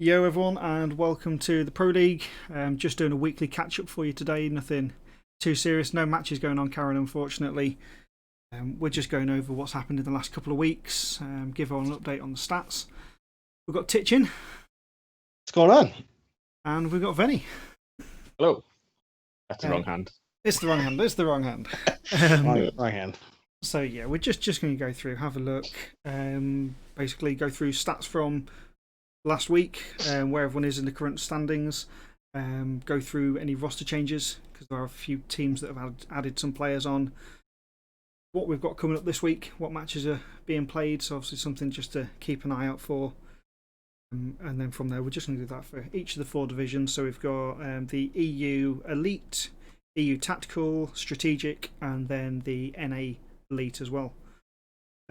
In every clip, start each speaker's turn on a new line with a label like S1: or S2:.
S1: Yo everyone and welcome to the Pro League. Just doing a weekly catch up for you today, nothing too serious, no matches going on Karen unfortunately. We're just going over what's happened in the last couple of weeks, give everyone an update on the stats. We've got Titchin.
S2: What's going on?
S1: And we've got Venny.
S3: Hello. That's the wrong hand.
S1: It's the wrong hand, it's the wrong hand.
S2: Wrong hand.
S1: So yeah, we're just going to go through, have a look, basically go through stats from last week, where everyone is in the current standings, go through any roster changes because there are a few teams that have added some players on, what we've got coming up this week, what matches are being played, so obviously something just to keep an eye out for. And then from there, we're just going to do that for each of the four divisions. So we've got the EU Elite, EU Tactical, Strategic, and then the NA Elite as well.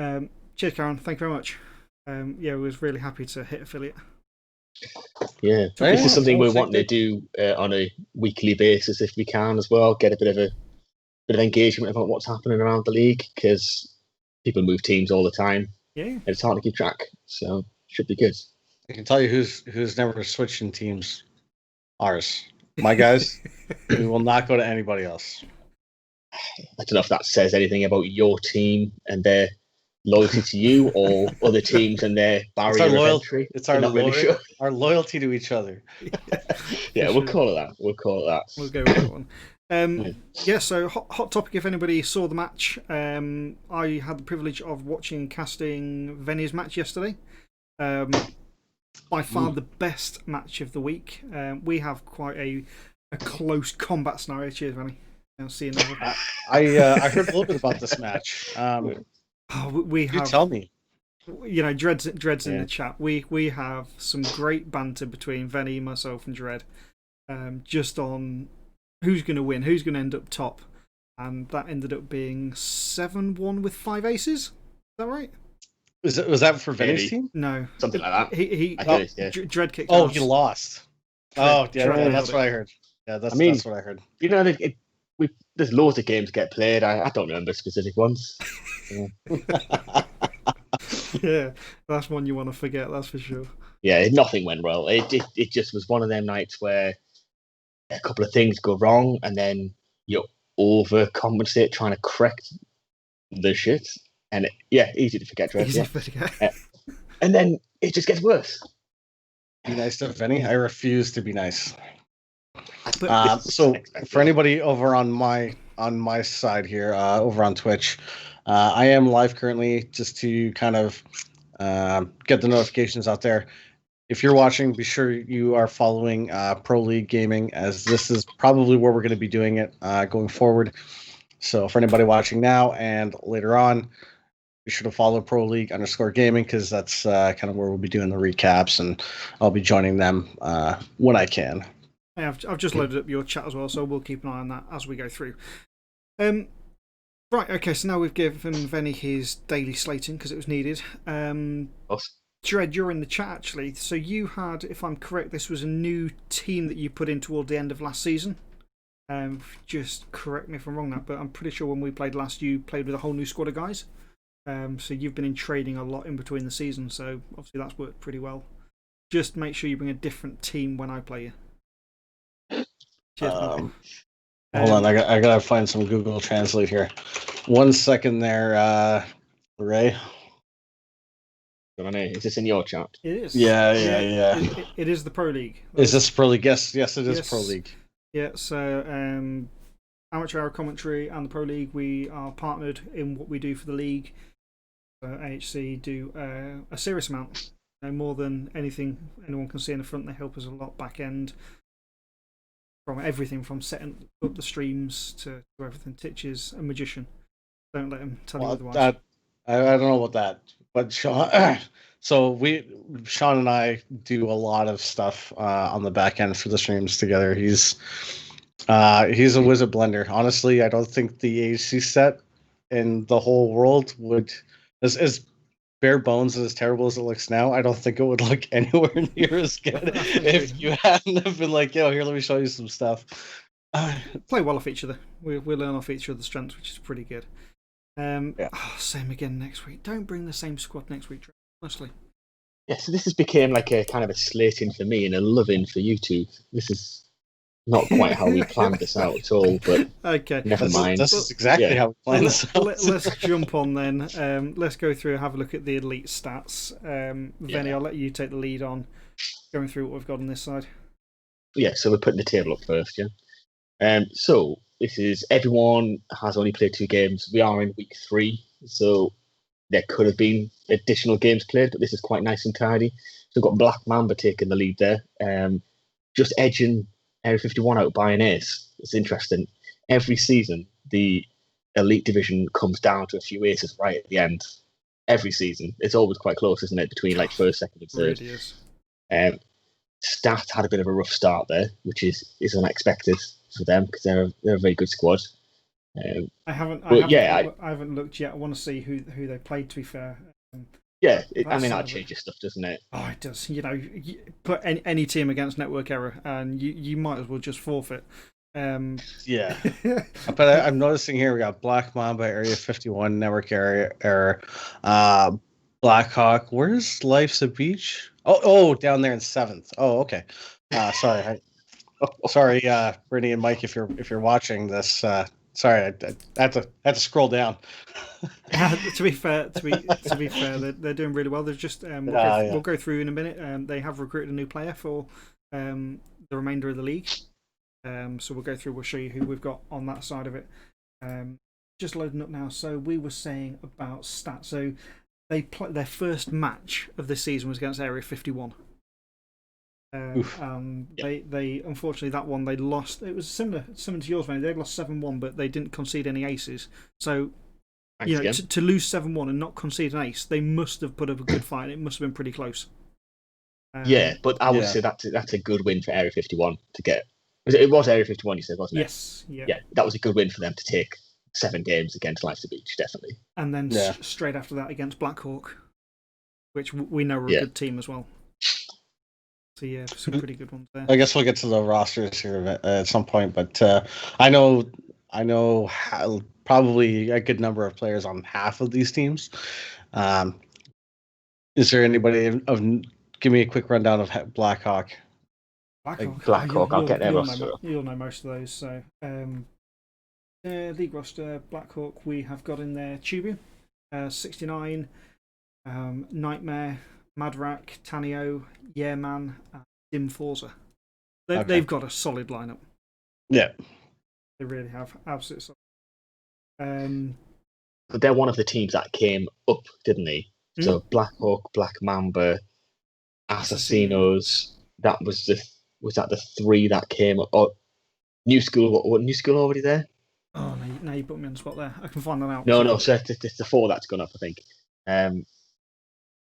S1: Cheers, Karen. Thank you very much. Yeah, we was really happy to hit affiliate.
S3: Yeah, this is something we want to do on a weekly basis if we can as well. Get a bit of engagement about what's happening around the league because people move teams all the time.
S1: Yeah,
S3: and it's hard to keep track. So should be good.
S2: I can tell you who's never switched in teams. Ours, my guys. We will not go to anybody else.
S3: I don't know if that says anything about your team and their loyalty to you or other teams and their barrier of entry.
S2: It's our loyalty to each other.
S3: Yeah, we'll call it that. We'll
S1: go with that one. Yeah, so hot topic if anybody saw the match. I had the privilege of watching casting Venny's match yesterday. By far the best match of the week. We have quite a close combat scenario. Cheers, Venny. I'll see you now.
S2: I heard a little bit about this match.
S1: We have,
S2: you tell me.
S1: You know, Dread's in the chat. We have some great banter between Venny, myself, and Dread, just on who's going to win, who's going to end up top, and that ended up being 7-1 with 5 aces. Is that right?
S2: Was that for Venny's team?
S1: No,
S3: something like
S1: that. Dread kicked.
S2: Oh, he lost.
S1: Dread,
S2: that's what I heard. Yeah, that's what I heard.
S3: You know, there's loads of games get played. I don't remember specific ones.
S1: Yeah, that's one you want to forget, that's for sure.
S3: Yeah, nothing went well. It just was one of them nights where a couple of things go wrong and then you overcompensate trying to correct the shit. And easy to forget, Dread.
S1: Easy to forget.
S3: And then it just gets worse.
S2: Be nice to Venny. I refuse to be nice. So for anybody over on my side here, over on Twitch, I am live currently just to kind of get the notifications out there. If you're watching, be sure you are following Pro League Gaming, as this is probably where we're going to be doing it going forward. So for anybody watching now and later on, be sure to follow Pro League _gaming because that's kind of where we'll be doing the recaps, and I'll be joining them when I can.
S1: I've just loaded up your chat as well, so we'll keep an eye on that as we go through. Right, okay, so now we've given Venny his daily slating because it was needed. Dread, you're in the chat actually. So you had, if I'm correct, this was a new team that you put in toward the end of last season. Just correct me if I'm wrong, that, but I'm pretty sure when we played last, you played with a whole new squad of guys. So you've been in trading a lot in between the seasons, so obviously that's worked pretty well. Just make sure you bring a different team when I play you. Cheers,
S2: hold on, I gotta find some Google Translate here. 1 second there, Ray.
S3: Is this in your chat?
S1: It is.
S2: Yeah.
S1: It is the Pro League.
S2: Is this Pro League? Yes, it is Pro League.
S1: Yeah, so Amateur Hour Commentary and the Pro League, we are partnered in what we do for the league. AHC do a serious amount. More than anything anyone can see in the front. They help us a lot back end. From everything from setting up the streams to everything. Titch is a magician. Don't let him tell you otherwise.
S2: I don't know about that. But Sean, Sean and I do a lot of stuff on the back end for the streams together. He's a wizard blender. Honestly, I don't think the AC set in the whole world would, as bare bones and as terrible as it looks now, I don't think it would look anywhere near as good if you hadn't have been like, yo, here, let me show you some stuff.
S1: Play well off each other. We learn off each other's strengths, which is pretty good. Same again next week. Don't bring the same squad next week, honestly.
S3: Yeah, so this has become like a kind of a slating for me and a loving for YouTube. This is not quite how we planned this out at all, but
S1: okay.
S3: never mind.
S2: This is exactly how we planned this out.
S1: Let's jump on then. Let's go through and have a look at the elite stats. Venny, I'll let you take the lead on going through what we've got on this side.
S3: Yeah, so we're putting the table up first, yeah. So this is everyone has only played 2 games. We are in week 3, so there could have been additional games played, but this is quite nice and tidy. So we've got Black Mamba taking the lead there, just edging Area 51 out by an ace. It's interesting. Every season, the elite division comes down to a few aces right at the end. Every season, it's always quite close, isn't it? Between like first, second, and third.
S1: It really is.
S3: Stat had a bit of a rough start there, which is unexpected for them because they're a very good squad.
S1: I haven't looked yet. I want to see who they played. To be fair,
S3: yeah, that changes stuff, doesn't it?
S1: Oh, it does. You know, put any team against network error, and you might as well just forfeit.
S2: Yeah, but I'm noticing here we got Black Mamba, Area 51, network error, Blackhawk. Where's Life's a Beach? Oh, down there in 7th. Oh, okay. Sorry, sorry, Brittany and Mike, if you're watching this. Sorry, I had to scroll down.
S1: To be fair, they're doing really well. They've just we'll go through in a minute. They have recruited a new player for the remainder of the league. So we'll go through. We'll show you who we've got on that side of it. Just loading up now. So we were saying about stats. So their first match of this season was against Area 51. They unfortunately that one they lost. It was similar to yours, man. They lost 7-1, but they didn't concede any aces. So to lose 7-1 and not concede an ace, they must have put up a good fight. It must have been pretty close.
S3: Yeah, but I would say that's a good win for Area 51 to get. It was Area 51, you said, wasn't it?
S1: Yes.
S3: Yeah, that was a good win for them to take 7 games against Life's a Beach, definitely.
S1: And then straight after that against Blackhawk, which we know are a good team as well. So yeah, some pretty good ones there.
S2: I guess we'll get to the rosters here at some point, but I know probably a good number of players on half of these teams. Is there anybody give me a quick rundown of Blackhawk?
S3: Blackhawk, I'll get their roster.
S1: You'll know most of those. So league roster, Blackhawk, we have got in there Tubu, 69, Nightmare, Madrak, Tanio, Yearman, and Dim Forza. They've got a solid lineup.
S2: Yeah.
S1: They really have. Absolutely solid.
S3: But they're one of the teams that came up, didn't they? So Blackhawk, Black Mamba, Assassinos, was that the 3 that came up? Oh, New School, what New School already there?
S1: Oh, now you put me on the spot there. I can find that out.
S3: No, so it's the 4 that's gone up, I think.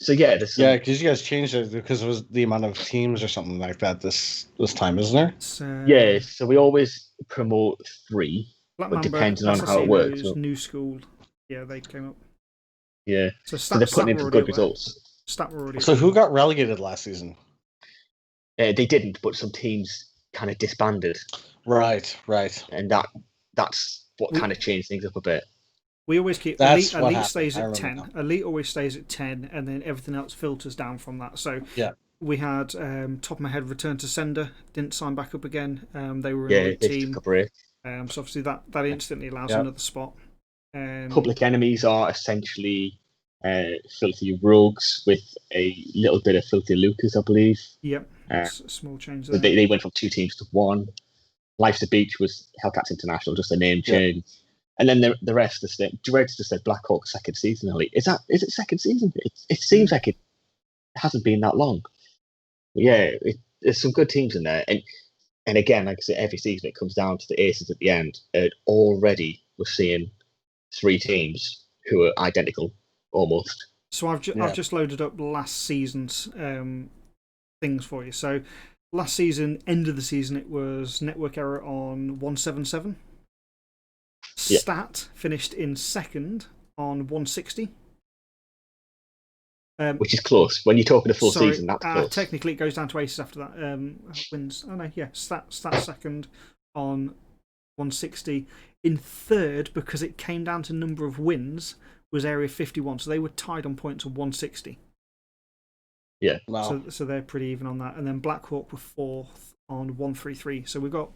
S3: So yeah,
S2: because you guys changed it because it was the amount of teams or something like that this time, isn't there?
S3: Yeah, so we always promote 3,
S1: Black
S3: but
S1: Mamba,
S3: depending on how it works.
S1: New School, yeah, they came up.
S3: Yeah, so they're putting in some good results.
S2: So who got relegated last season?
S3: They didn't, but some teams kind of disbanded.
S2: Right.
S3: And that's what kind of changed things up a bit.
S1: We always keep Elite stays at 10. Elite always stays at 10, and then everything else filters down from that. So we had top of my head Return to Sender, didn't sign back up again. They were an elite team. So obviously that instantly allows another spot.
S3: Public Enemies are essentially Filthy Rogues with a little bit of Filthy Lucas, I believe.
S1: Yep, small change there.
S3: They went from 2 teams to 1. Life's a Beach was Hellcats International, just a name change. And then the rest of the state. Dreads just said Blackhawk second season elite. Is it second season? It seems like it hasn't been that long. But yeah, there's some good teams in there. And again, like I said, every season it comes down to the aces at the end. Already we're seeing 3 teams who are identical almost.
S1: So I've just loaded up last season's things for you. So last season, end of the season, it was network error on 177. Stat finished in second on 160.
S3: Which is close. When you're talking a full season, that's close.
S1: Technically, it goes down to aces after that. Wins. Oh, no, yeah. Stat second on 160. In third, because it came down to number of wins, was Area 51. So they were tied on points on 160.
S3: Yeah.
S2: Wow.
S1: So they're pretty even on that. And then Blackhawk were 4th on 133. So we've got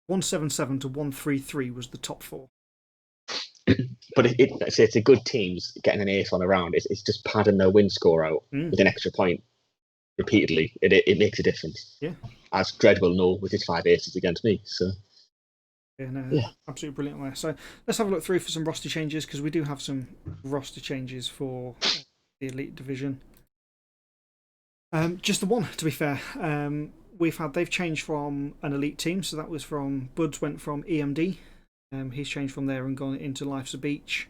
S1: 177 to 133 was the top 4.
S3: But it's a good teams getting an ace on a round. It's just padding their win score out with an extra point repeatedly. It makes a difference.
S1: Yeah.
S3: As Dredd will know with his 5 aces against me. So.
S1: Yeah, absolutely brilliant there. So let's have a look through for some roster changes, because we do have some roster changes for the Elite Division. Just the one, to be fair. They've changed from an Elite team, so that was from Buds went from EMD. He's changed from there and gone into Life's a Beach.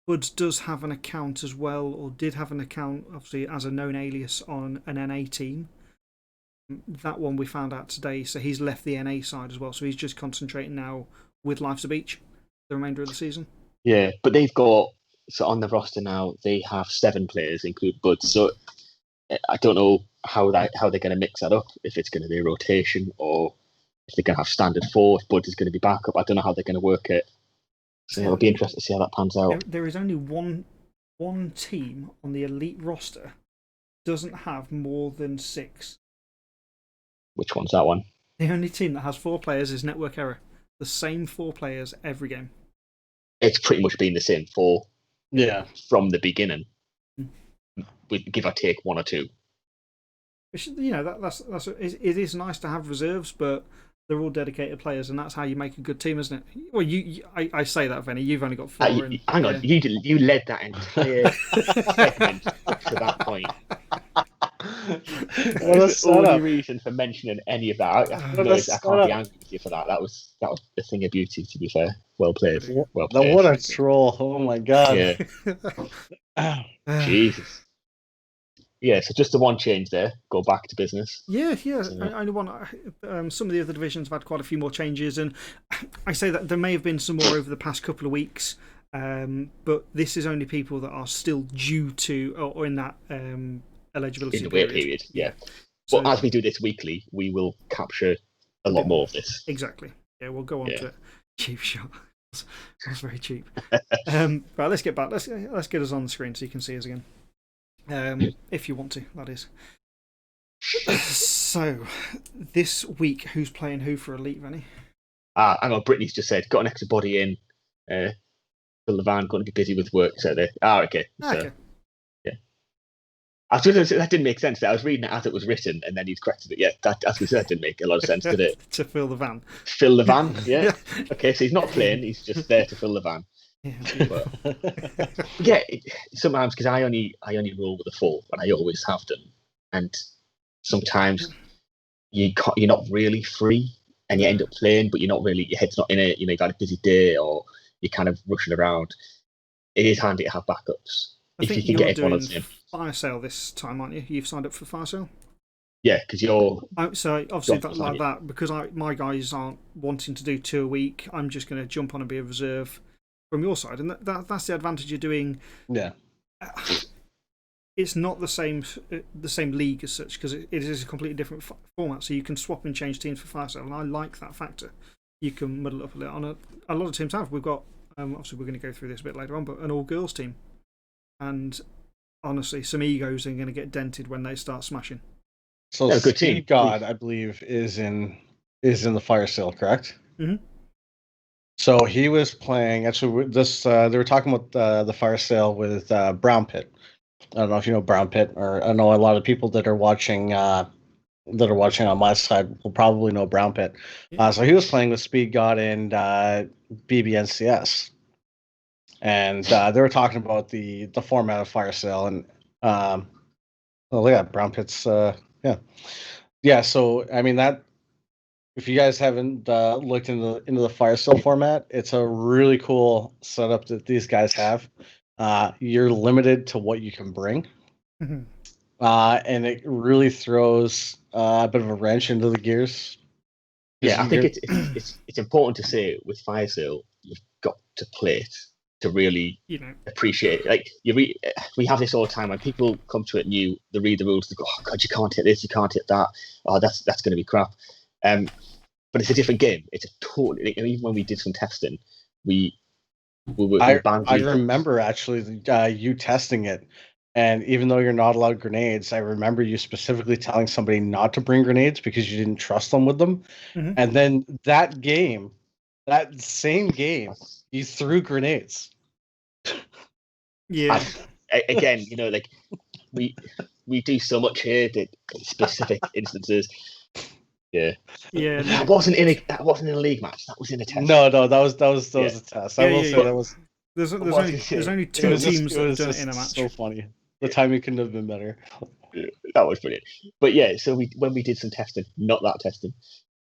S1: Buds does have an account as well, or did have an account, obviously, as a known alias on an NA team. That one we found out today, so he's left the NA side as well. So he's just concentrating now with Life's a Beach the remainder of the season.
S3: Yeah, but they've got, so on the roster now, they have 7 players, include Buds. So I don't know how they're going to mix that up, if it's going to be a rotation or if they're going to have standard 4, if Buds is going to be backup. I don't know how they're going to work it. So it'll be interesting to see how that pans out.
S1: There is only one team on the Elite roster doesn't have more than 6.
S3: Which one's that one?
S1: The only team that has 4 players is Network Error. The same 4 players every game.
S3: It's pretty much been the same 4 from the beginning. We give or take 1 or 2.
S1: Which, it is nice to have reserves, but they're all dedicated players, and that's how you make a good team, isn't it? Well, I say that, Vinny. You've only got 4.
S3: Hang on, you led that entire segment up to that point.
S2: What
S3: That's the only reason for mentioning any of that. I can't be angry with you for that. That was a thing of beauty, to be fair. Well played. Well played.
S2: What a troll. Oh my god.
S3: Yeah. Jesus. Yeah, so just the one change there. Go back to business.
S1: Yeah. Only one. Some of the other divisions have had quite a few more changes, and I say that there may have been some more over the past couple of weeks. But this is only people that are still due to or in that eligibility
S3: in the wait period. Yeah.
S1: So,
S3: but as we do this weekly, we will capture a lot more of this.
S1: Exactly. Yeah, we'll go on to it. Cheap shot. That was very cheap. Right, let's get back. Let's get us on the screen so you can see us again. If you want to, that is. So, this week, who's playing who for Elite, Vinny?
S3: I know Brittany's just said, got an extra body in. Phil Levan going to be busy with work, so they. Okay. So, yeah. I was that didn't make sense. I was reading it as it was written, and then he's corrected it. Yeah, that, as we said, that didn't make a lot of sense, did it?
S1: To fill the van.
S3: Fill the van, yeah. Okay, so he's not playing; he's just there to fill the van. Yeah, sometimes because I only roll with a 4, and I always have done, and sometimes you're not really free, and you end up playing, but you're not really. Your head's not in it. You've had a busy day, or you're kind of rushing around. It is handy to have backups if you can get everyone on the same.
S1: Fire sale this time, aren't you? You've signed up for fire sale.
S3: Yeah, because you're.
S1: So obviously like that, because my guys aren't wanting to do 2 a week. I'm just going to jump on and be a reserve from your side, and that's the advantage you're doing.
S2: Yeah.
S1: It's not the same league as such, because it is a completely different format. So you can swap and change teams for fire sale, and I like that factor. You can muddle up a little. A lot of teams have. We've got obviously we're going to go through this a bit later on, but an all girls team, and honestly, some egos are going to get dented when they start smashing.
S2: So good team. God, I believe, is in the fire sale, correct?
S1: Mm-hmm.
S2: So he was playing. Actually, they were talking about the fire sale with Brown Pit. I don't know if you know Brown Pit, or I know a lot of people that are watching on my side will probably know Brown Pit.
S1: Yeah.
S2: So he was playing with Speed God and BBNCS, and they were talking about the format of fire sale, and look at Brown Pit's yeah. So I mean that. If you guys haven't looked into the fire sale format, it's a really cool setup that these guys have. You're limited to what you can bring, and it really throws a bit of a wrench into the gears.
S3: Yeah, I think it's important to say with fire sale, you've got to play it to really appreciate it. Like we have this all the time when people come to it new, they read the rules, they go, "Oh God, you can't hit this, you can't hit that. Oh, that's going to be crap." But it's a different game. It's a totally. Even when we did some testing, we were.
S2: I remember actually you testing it, And even though you're not allowed grenades, I remember you specifically telling somebody not to bring grenades because you didn't trust them with them.
S1: Mhm.
S2: And then that same game, you threw grenades.
S1: Yeah.
S3: Again, like we do so much here that specific instances. Yeah.
S1: Yeah. No.
S3: That wasn't in a league match. That was in a test.
S2: No, that was a test. I will say
S1: yeah.
S2: that was.
S1: There's only
S2: It
S1: two
S2: was
S1: teams that have
S2: just
S1: done it in a match.
S2: so funny. The timing couldn't have been better.
S3: That was brilliant. But yeah, so when we did some testing, not that testing,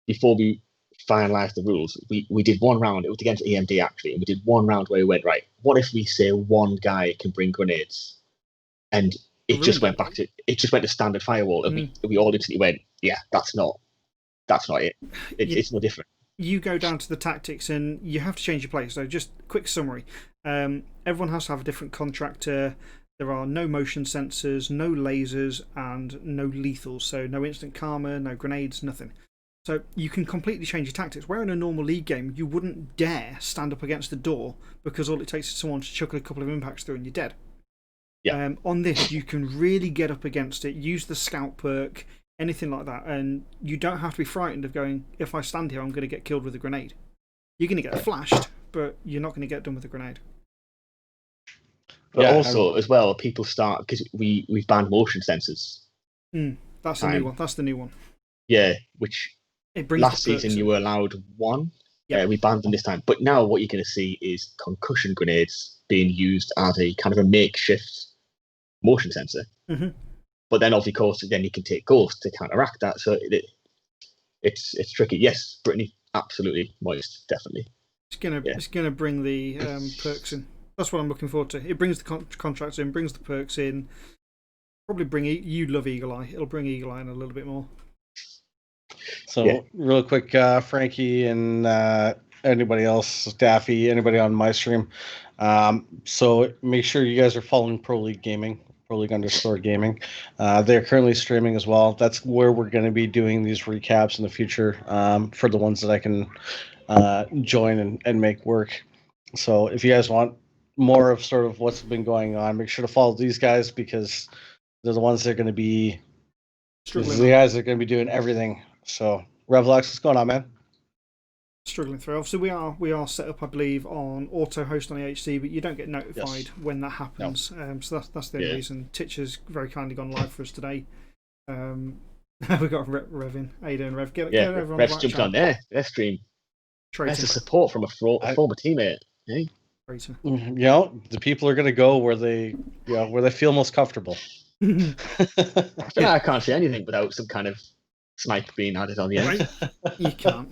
S3: before we finalised the rules, we did one round. It was against EMD actually, and we did one round where we went, right, what if we say one guy can bring grenades, and it just went to standard firewall, and we all instantly went, yeah, that's not it. It's no different.
S1: You go down to the tactics and you have to change your play. So just quick summary. Everyone has to have a different contractor. There are no motion sensors, no lasers, and no lethals. So no instant karma, no grenades, nothing. So you can completely change your tactics. Where in a normal league game, you wouldn't dare stand up against the door because all it takes is someone to chuck a couple of impacts through and you're dead.
S3: Yeah.
S1: On this, you can really get up against it, use the scout perk, anything like that, and you don't have to be frightened of going, if I stand here, I'm going to get killed with a grenade. You're going to get flashed, but you're not going to get done with a grenade.
S3: But also, as well, people start, because we've banned motion sensors.
S1: That's the new one. That's the new one.
S3: Yeah, which last season you were allowed one. Yeah, we banned them this time. But now what you're going to see is concussion grenades being used as a kind of a makeshift motion sensor. But then, of course, then you can take Ghost to counteract that. So it's tricky. Yes, Brittany, absolutely. Moist, definitely.
S1: It's gonna bring the perks in. That's what I'm looking forward to. It brings the contracts in, brings the perks in. Probably bring you love Eagle Eye. It'll bring Eagle Eye in a little bit more.
S2: So real quick, Frankie and anybody else, Daffy, anybody on my stream. So make sure you guys are following Pro League Gaming. ProLeague_gaming. They're currently streaming as well. That's where we're going to be doing these recaps in the future for the ones that I can join and make work. So if you guys want more of sort of what's been going on, make sure to follow these guys because they're the ones that are going to be the guys that are going to be doing everything. So Revlox, what's going on, man?
S1: Struggling through. Obviously, we are set up, I believe, on auto host on AHC, but you don't get notified when that happens. No. So that's the only reason. Titch has very kindly gone live for us today. We've got Rev in. How you doing, Rev? Get everyone.
S3: Rev's jumped on their stream. There's the support from a former teammate. Hey?
S2: The people are going to go where they feel most comfortable.
S3: I can't say anything without some kind of snipe being added on the end.
S1: You can't.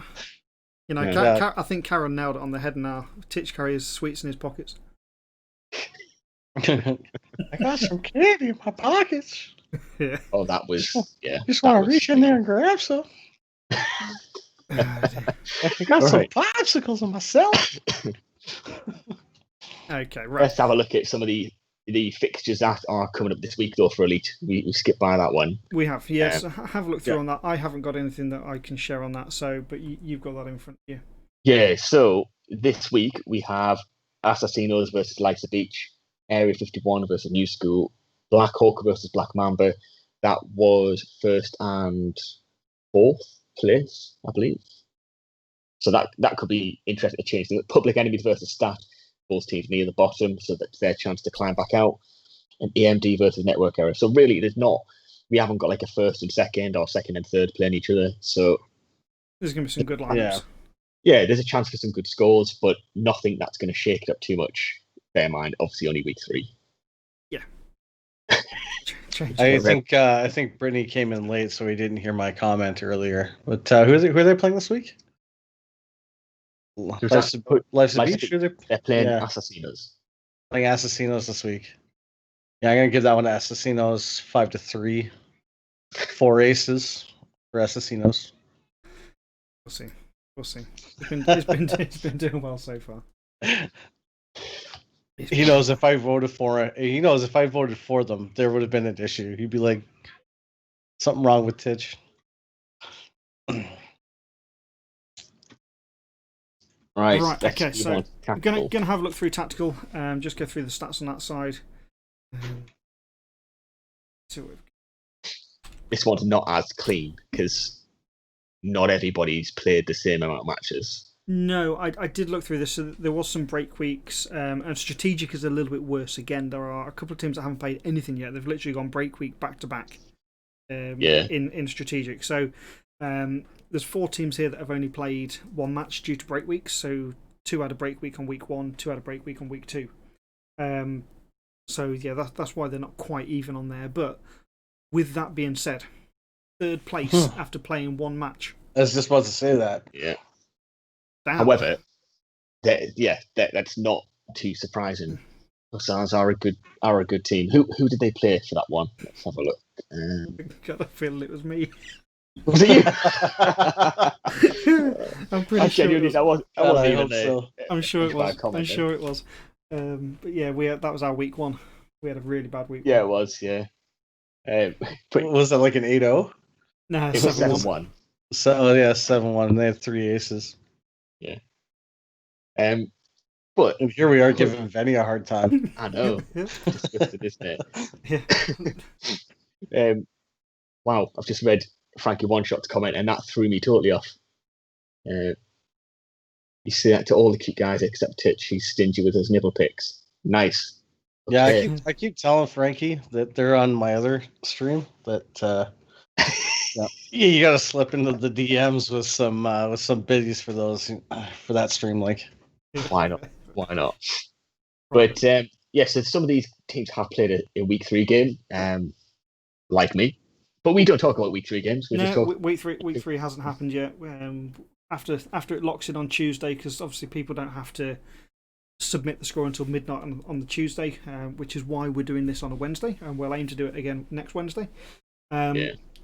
S1: I think Karen nailed it on the head now. Titch carries sweets in his pockets.
S2: I got some candy in my pockets.
S1: Yeah.
S3: Oh, that was
S2: Just want to reach in there and grab some. I got some popsicles in myself.
S1: Okay, right.
S3: Let's have a look at some of the fixtures that are coming up this week, though, for Elite. We skipped by that one.
S1: We have, yes. Have a look through on that. I haven't got anything that I can share on that, but you've got that in front of you.
S3: Yeah, so this week we have Assassinos versus Lights of Beach, Area 51 versus New School, Black Hawk versus Black Mamba. That was first and fourth place, I believe. So that could be interesting to change. Public Enemies versus Stat, both teams near the bottom, so that's their chance to climb back out. And EMD versus Network Error. So really, we haven't got like a first and second or second and third playing each other. So
S1: there's going to be some good lineups.
S3: Yeah, there's a chance for some good scores, but nothing that's going to shake it up too much. Bear in mind, obviously only week 3.
S1: Yeah.
S2: I think Brittany came in late, so he didn't hear my comment earlier. But who are they playing this week? Life's a Beach?
S3: They're playing Assassinos.
S2: Playing Assassinos this week. Yeah, I'm going to give that one to Assassinos 5-3. 4 aces for Assassinos.
S1: We'll see. It's been doing well so far.
S2: He knows if I voted for them, there would have been an issue. He'd be like, something wrong with Titch.
S1: Right. Okay. So we're gonna have a look through tactical. Just go through the stats on that side.
S3: This one's not as clean because not everybody's played the same amount of matches.
S1: No, I did look through this. So there was some break weeks, and strategic is a little bit worse. Again, there are a couple of teams that haven't played anything yet. They've literally gone break week back to back. In strategic, so there's 4 teams here that have only played 1 match due to break weeks. So 2 had a break week on week 1, 2 had a break week on week 2. So yeah, that's why they're not quite even on there. But with that being said, 3rd place after playing 1 match.
S2: I was just about to say that.
S3: Yeah.
S1: Damn.
S3: However, that's not too surprising. Hussars are a good team. Who did they play for that one? Let's have a look.
S1: Got a feeling it was me.
S3: Was it you?
S1: I'm pretty sure.
S3: That wasn't even
S2: so.
S1: I'm sure it was. I'm sure it was. But yeah, that was our week 1. We had a really bad week.
S3: Yeah, it was. Yeah.
S2: Was that like an 8-0?
S1: No,
S3: it was 7-1.
S2: So yeah, 7-1. They had 3 aces.
S3: Yeah. But
S2: and here we are giving Venny a hard time.
S3: I know. Disgusting, isn't it? Yeah. Wow, I've just read Frankie One Shot's comment, and that threw me totally off. You see that to all the cute guys except Titch. He's stingy with his nipple pics. Nice.
S2: Yeah, I keep telling Frankie that they're on my other stream. That you got to slip into the DMs with some biddies for those for that stream link.
S3: Why not? Why not? But so some of these teams have played a week 3 game, like me. But we don't talk about week 3 games.
S1: Week three hasn't happened yet. After it locks in on Tuesday, because obviously people don't have to submit the score until midnight on the Tuesday, which is why we're doing this on a Wednesday, and we'll aim to do it again next Wednesday.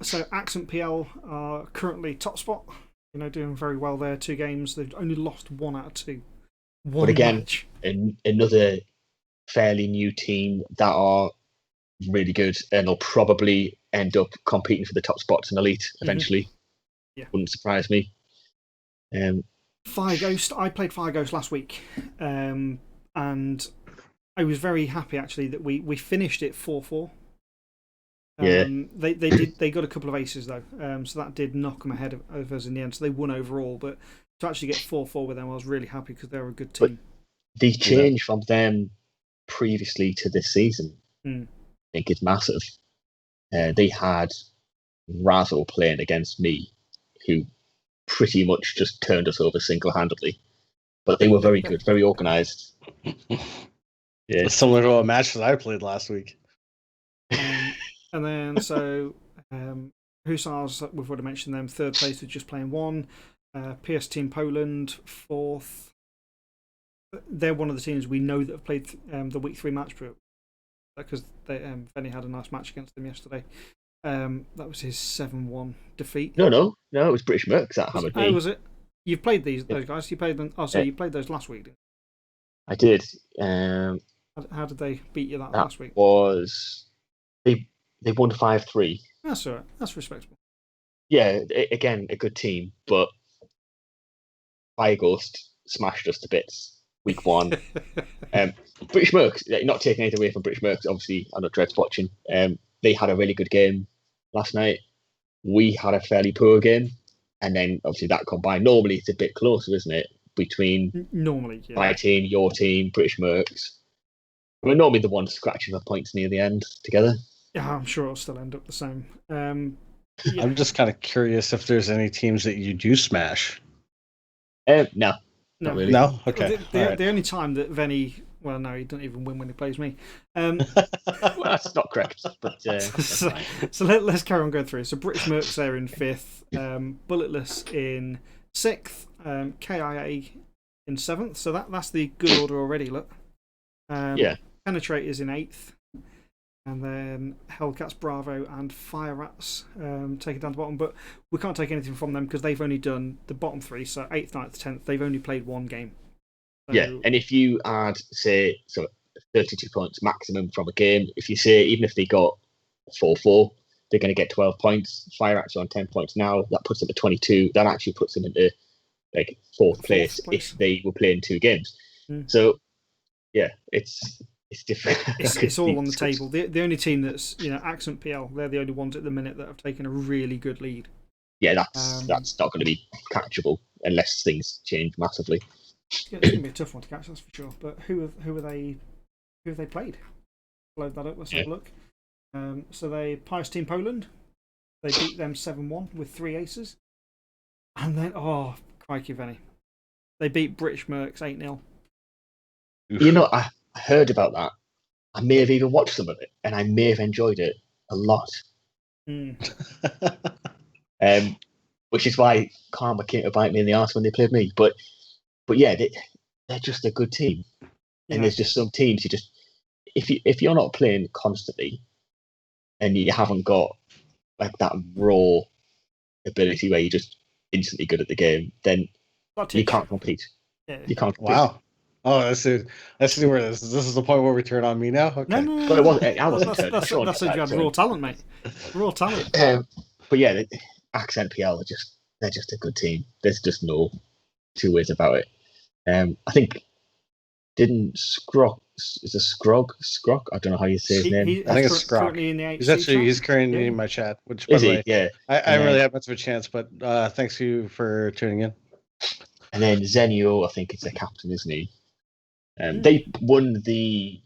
S1: So Accent PL are currently top spot. Doing very well there. 2 games. They've only lost 1 out of 2.
S3: But again,
S1: match.
S3: Another fairly new team that are really good and will probably end up competing for the top spots in Elite eventually.
S1: Yeah.
S3: Wouldn't surprise me.
S1: Fire Ghost. I played Fire Ghost last week, and I was very happy actually that we finished it 4-4. They got a couple of aces though, so that did knock them ahead of us in the end. So they won overall, but to actually get 4-4 with them, I was really happy because they were a good team.
S3: But the change from them previously to this season, I think, is massive. They had Razzle playing against me, who pretty much just turned us over single-handedly. But they were very good, very organised.
S2: Yeah, similar to a match that I played last week.
S1: And then, so Hussars, we've already mentioned them. 3rd place with just playing 1. PS Team Poland, 4th. They're one of the teams we know that have played the week 3 match, because Venny had a nice match against them yesterday. That was his 7-1 defeat.
S3: No, it was British Mercs that hammered me.
S1: Oh, was it? You've played those guys? You played them? Oh, so you played those last week, didn't
S3: you? I did.
S1: How did they beat you that last week?
S3: They won 5-3.
S1: That's all right. That's respectable.
S3: Yeah, again, a good team, but Fire Ghost smashed us to bits week 1. British Mercs, not taking anything away from British Mercs, obviously, I know Dred's watching. They had a really good game last night. We had a fairly poor game, and then obviously that combined. Normally it's a bit closer, isn't it? Between my team, your team, British Mercs. We're normally the ones scratching the points near the end together.
S1: Yeah, I'm sure it'll still end up the same.
S2: I'm just kind of curious if there's any teams that you do smash.
S3: No. Not really.
S2: No? Okay.
S1: The only time that Venny... Well, no, he doesn't even win when he plays me.
S3: Well, that's not correct. But,
S1: so let's carry on going through. So British Mercs there in 5th, Bulletless in 6th, KIA in 7th. So that's the good order already, look. Penetrate is in 8th. And then Hellcats, Bravo, and Fire Rats take it down to the bottom. But we can't take anything from them because they've only done the bottom 3. So 8th, 9th, 10th, they've only played 1 game. So,
S3: yeah, and if you add, say, 32 points maximum from a game, if you say, even if they got 4-4, they're going to get 12 points. Fire Rats are on 10 points now. That puts them at 22. That actually puts them into 4th place if they were playing 2 games. So, yeah, it's it's different.
S1: It's all on the table. The only team that's Accent PL, they're the only ones at the minute that have taken a really good lead.
S3: Yeah, that's not going to be catchable unless things change massively.
S1: It's going to be a tough one to catch, that's for sure. But who have they played? Load that up. Let's have a look. So they Pious Team Poland. They beat them 7-1 with 3 aces. And then, oh, crikey, Venny. They beat British Mercs 8-0.
S3: I heard about that. I may have even watched some of it, and I may have enjoyed it a lot. Which is why karma came to bite me in the arse when they played me. But yeah, they're just a good team. And there's just some teams you just if you're not playing constantly and you haven't got like that raw ability where you're just instantly good at the game, then you can't compete.
S1: Yeah.
S3: You can't compete.
S2: Wow. Oh, let's see where this is the point where we turn on me now? Okay.
S1: No.
S3: But it wasn't. I wasn't turning.
S1: That's you had raw talent, mate. Raw talent.
S3: But yeah, Accent PL they're just a good team. There's just no two ways about it. I think didn't Scrog I don't know how you say his name.
S2: I think it's Scrog. He's currently in my chat. Which by the way,
S3: yeah.
S2: I haven't really had much of a chance, but thanks you for tuning in.
S3: And then Zenio, I think it's the captain, isn't he? They won the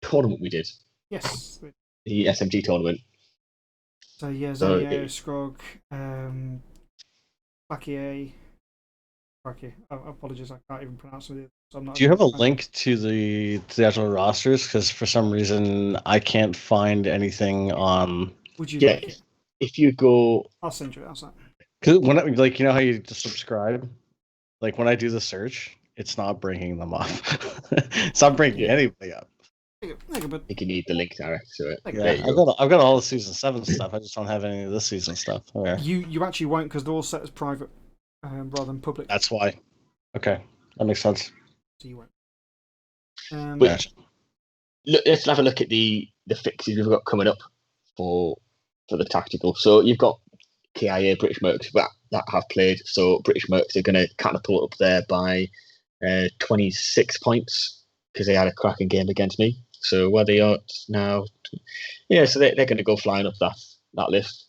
S3: tournament we did.
S1: Yes.
S3: The SMG tournament.
S1: So yeah, Zenio, Scrog, Bakier. I apologize, I can't even pronounce it. So
S2: do you have a link to the actual rosters? Because for some reason I can't find anything on.
S1: Would you like it?
S3: If you go,
S1: I'll send you it. How's that?
S2: Because when how you just subscribe, like when I do the search, it's not bringing them up. It's not bringing anybody up.
S3: I think you need the link direct to it.
S2: Yeah, I've got all the season 7 stuff. I just don't have any of this season stuff. Okay.
S1: You actually won't, because they're all set as private rather than public.
S2: That's why. Okay, that makes sense.
S1: So you won't.
S3: Let's have a look at the fixes we've got coming up for the tactical. So you've got KIA British Mercs that have played. So British Mercs are going to catapult up there by 26 points because they had a cracking game against me. So where they are now, so they're going to go flying up that list.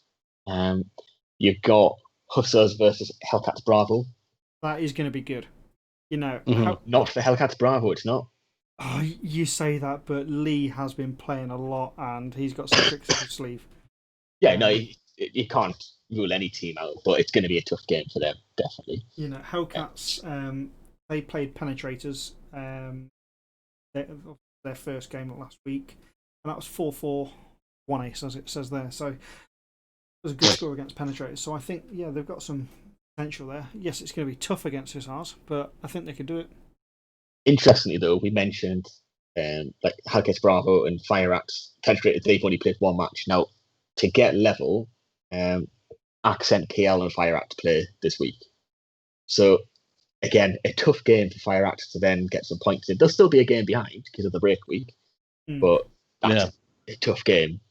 S3: You've got Hussars versus Hellcats Bravo.
S1: That is going to be good.
S3: Not for Hellcats Bravo, it's not.
S1: Oh, you say that, but Lee has been playing a lot, and he's got some tricks up his sleeve.
S3: Yeah, no, you can't rule any team out, but it's going to be a tough game for them, definitely.
S1: Hellcats, they played Penetrators, their first game last week, and that was 4-4, 1 ace, as it says there. So it was a good score against Penetrators. So I think, they've got some potential there. Yes, it's going to be tough against Hussars, but I think they can do it.
S3: Interestingly, though, we mentioned like Hellcats Bravo and Fire Rats, Penetrators, they've only played 1 match. Now, to get level, Accent PL and Fire Rats play this week. So, again, a tough game for Fire Rats to then get some points in. There'll still be a game behind because of the break week, but that's a tough game.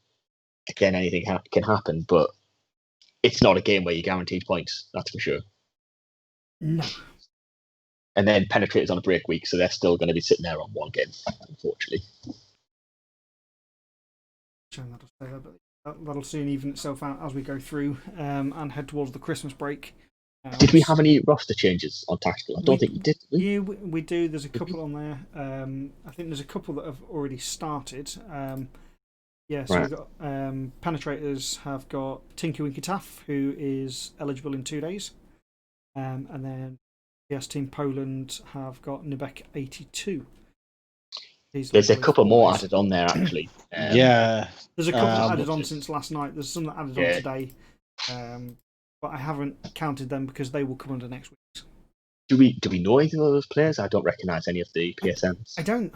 S3: Again, anything can happen, but it's not a game where you're guaranteed points, that's for sure.
S1: No.
S3: And then Penetrators on a break week, so they're still going to be sitting there on 1 game, unfortunately.
S1: That'll soon even itself out as we go through and head towards the Christmas break.
S3: Did we have any roster changes on Tactical? I don't think we did.
S1: Yeah, we do. There's a couple on there. I think there's a couple that have already started. So we've got Penetrators have got Tinky Winky Taff, who is eligible in 2 days. And then Team Poland have got Nibek 82.
S3: There's a couple more added on there, actually.
S1: There's a couple added on since last night. There's some that added on today. But I haven't counted them because they will come under next week.
S3: Do we know anything of those players? I don't recognise any of the PSMs.
S1: I don't